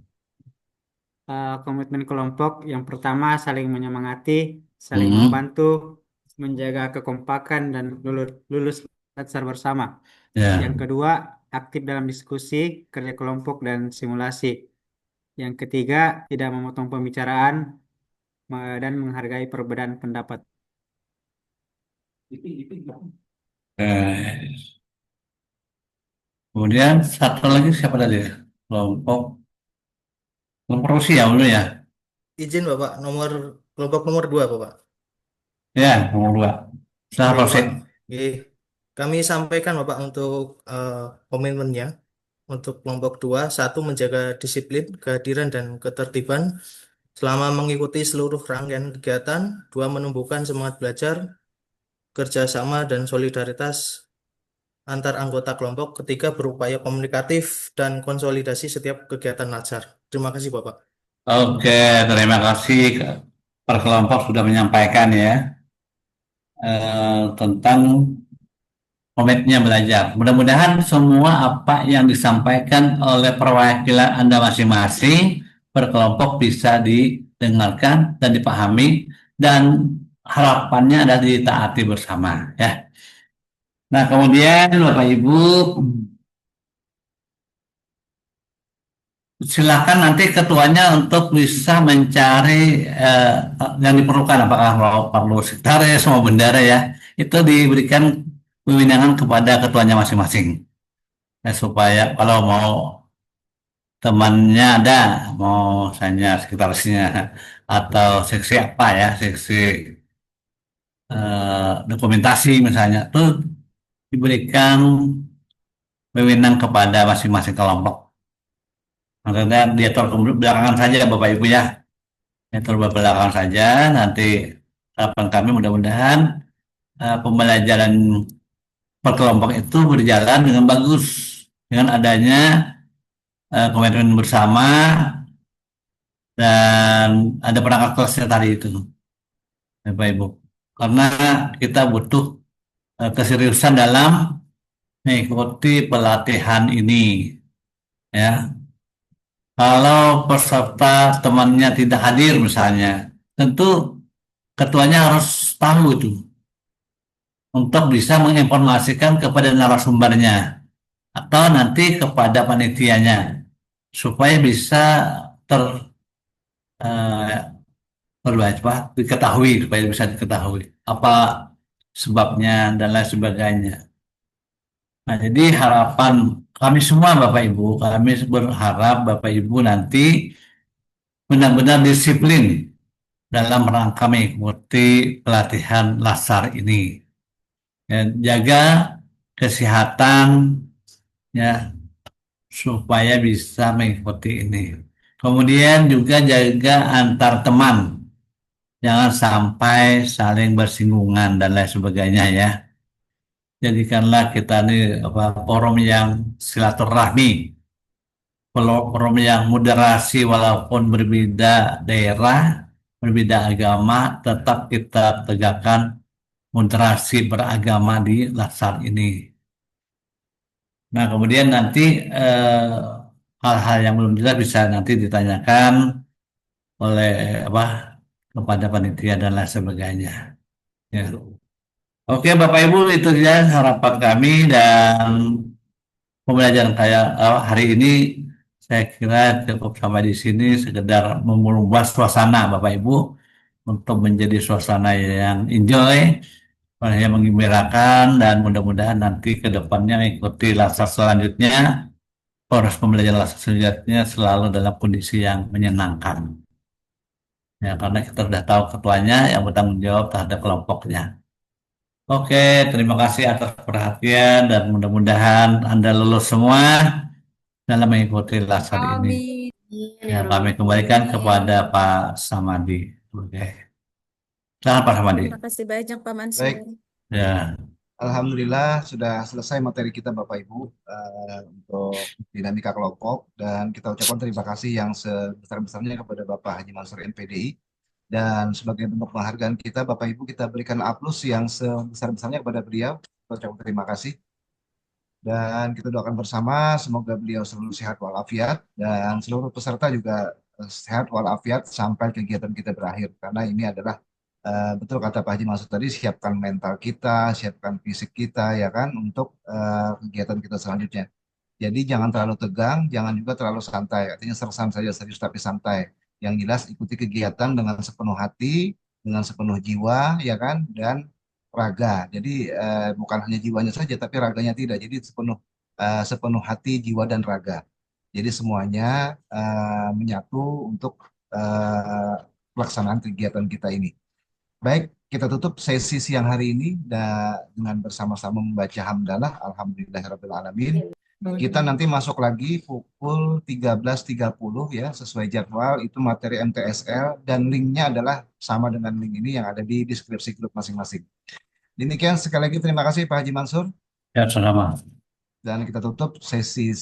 Komitmen kelompok yang pertama saling menyemangati, saling membantu, menjaga kekompakan dan lulus latsar bersama. Ya. Yang kedua, aktif dalam diskusi, kerja kelompok dan simulasi. Yang ketiga, tidak memotong pembicaraan dan menghargai perbedaan pendapat. Kemudian satu lagi siapa tadi? Kelompok Rusli ya dulu ya. Izin Bapak, kelompok nomor 2 Bapak. Ya, nomor 2. Setelah proses. Kami sampaikan Bapak untuk komitmennya. Untuk kelompok 2, 1 menjaga disiplin, kehadiran dan ketertiban selama mengikuti seluruh rangkaian kegiatan. 2 menumbuhkan semangat belajar, kerjasama dan solidaritas antar anggota kelompok. 3 berupaya komunikatif dan konsolidasi setiap kegiatan latsar. Terima kasih Bapak. Oke, terima kasih per kelompok sudah menyampaikan ya tentang komitmennya belajar. Mudah-mudahan semua apa yang disampaikan oleh perwakilan Anda masing-masing per kelompok bisa didengarkan dan dipahami dan harapannya adalah ditaati bersama ya. Nah, kemudian Bapak Ibu silakan nanti ketuanya untuk bisa mencari yang diperlukan, apakah perlu sekretaris sama bendara ya, itu diberikan kewenangan kepada ketuanya masing-masing ya, supaya kalau mau temannya ada, mau misalnya sekretarisnya atau seksi apa ya, seksi dokumentasi misalnya, itu diberikan wewenang kepada masing-masing kelompok. Maksudnya diatur belakangan saja Bapak Ibu ya, diatur belakangan saja. Nanti harapan kami mudah-mudahan pembelajaran per kelompok itu berjalan dengan bagus dengan adanya komitmen bersama dan ada perangkat kelasnya tadi itu Bapak Ibu, karena kita butuh keseriusan dalam mengikuti pelatihan ini ya. Kalau peserta temannya tidak hadir misalnya, tentu ketuanya harus tahu itu untuk bisa menginformasikan kepada narasumbernya atau nanti kepada panitianya supaya bisa diketahui, supaya bisa diketahui apa sebabnya dan lain sebagainya. Nah, jadi harapan kami semua Bapak Ibu, kami berharap Bapak Ibu nanti benar-benar disiplin dalam rangka mengikuti pelatihan latsar ini. Dan jaga kesehatan ya supaya bisa mengikuti ini. Kemudian juga jaga antar teman. Jangan sampai saling bersinggungan dan lain sebagainya ya. Jadikanlah kita ini forum yang silaturahmi, forum yang moderasi walaupun berbeda daerah, berbeda agama, tetap kita tegakkan moderasi beragama di latsar ini. Nah, kemudian nanti hal-hal yang belum jelas bisa nanti ditanyakan oleh kepada panitia dan lain sebagainya. Ya. Oke Bapak Ibu, itu saja harapan kami dan pembelajaran kayak hari ini saya kira cukup sampai di sini, sekedar merubah suasana Bapak Ibu untuk menjadi suasana yang enjoy, yang menggembirakan, dan mudah-mudahan nanti ke depannya mengikuti laser selanjutnya, proses pembelajaran laser selanjutnya selalu dalam kondisi yang menyenangkan. Ya, karena kita sudah tahu ketuanya yang bertanggung jawab terhadap kelompoknya. Oke, terima kasih atas perhatian dan mudah-mudahan Anda lulus semua dalam mengikuti laser ini. Amin Ya, ya kami Robbal kembalikan Alamin. kepada Pak Samadi. Oke. Silakan Pak Samadi. Terima kasih banyak Pak Mansur. Baik, Ya. Alhamdulillah sudah selesai materi kita Bapak Ibu untuk dinamika kelompok, dan kita ucapkan terima kasih yang sebesar-besarnya kepada Bapak Haji Mansur MPDI, dan sebagai bentuk penghargaan kita Bapak Ibu kita berikan aplaus yang sebesar-besarnya kepada beliau. Kita ucapkan terima kasih dan kita doakan bersama semoga beliau selalu sehat walafiat dan seluruh peserta juga sehat walafiat sampai kegiatan kita berakhir, karena ini adalah betul kata Pak Haji Mansur tadi, siapkan mental kita, siapkan fisik kita ya kan untuk kegiatan kita selanjutnya. Jadi jangan terlalu tegang, jangan juga terlalu santai. Artinya sersan saja, serius tapi santai. Yang jelas ikuti kegiatan dengan sepenuh hati, dengan sepenuh jiwa ya kan, dan raga. Jadi bukan hanya jiwanya saja tapi raganya tidak. Jadi sepenuh hati, jiwa dan raga. Jadi semuanya menyatu untuk pelaksanaan kegiatan kita ini. Baik, kita tutup sesi siang hari ini dengan bersama-sama membaca hamdalah alhamdulillahirrahmanirrahim. Kita nanti masuk lagi pukul 13.30 ya, sesuai jadwal. Itu materi MTSL dan linknya adalah sama dengan link ini yang ada di deskripsi grup masing-masing. Demikian, sekali lagi terima kasih Pak Haji Mansur. Ya, sama. Dan kita tutup sesi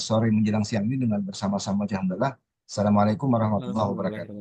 sore menjelang siang ini dengan bersama-sama hamdalah. Assalamualaikum warahmatullahi wabarakatuh.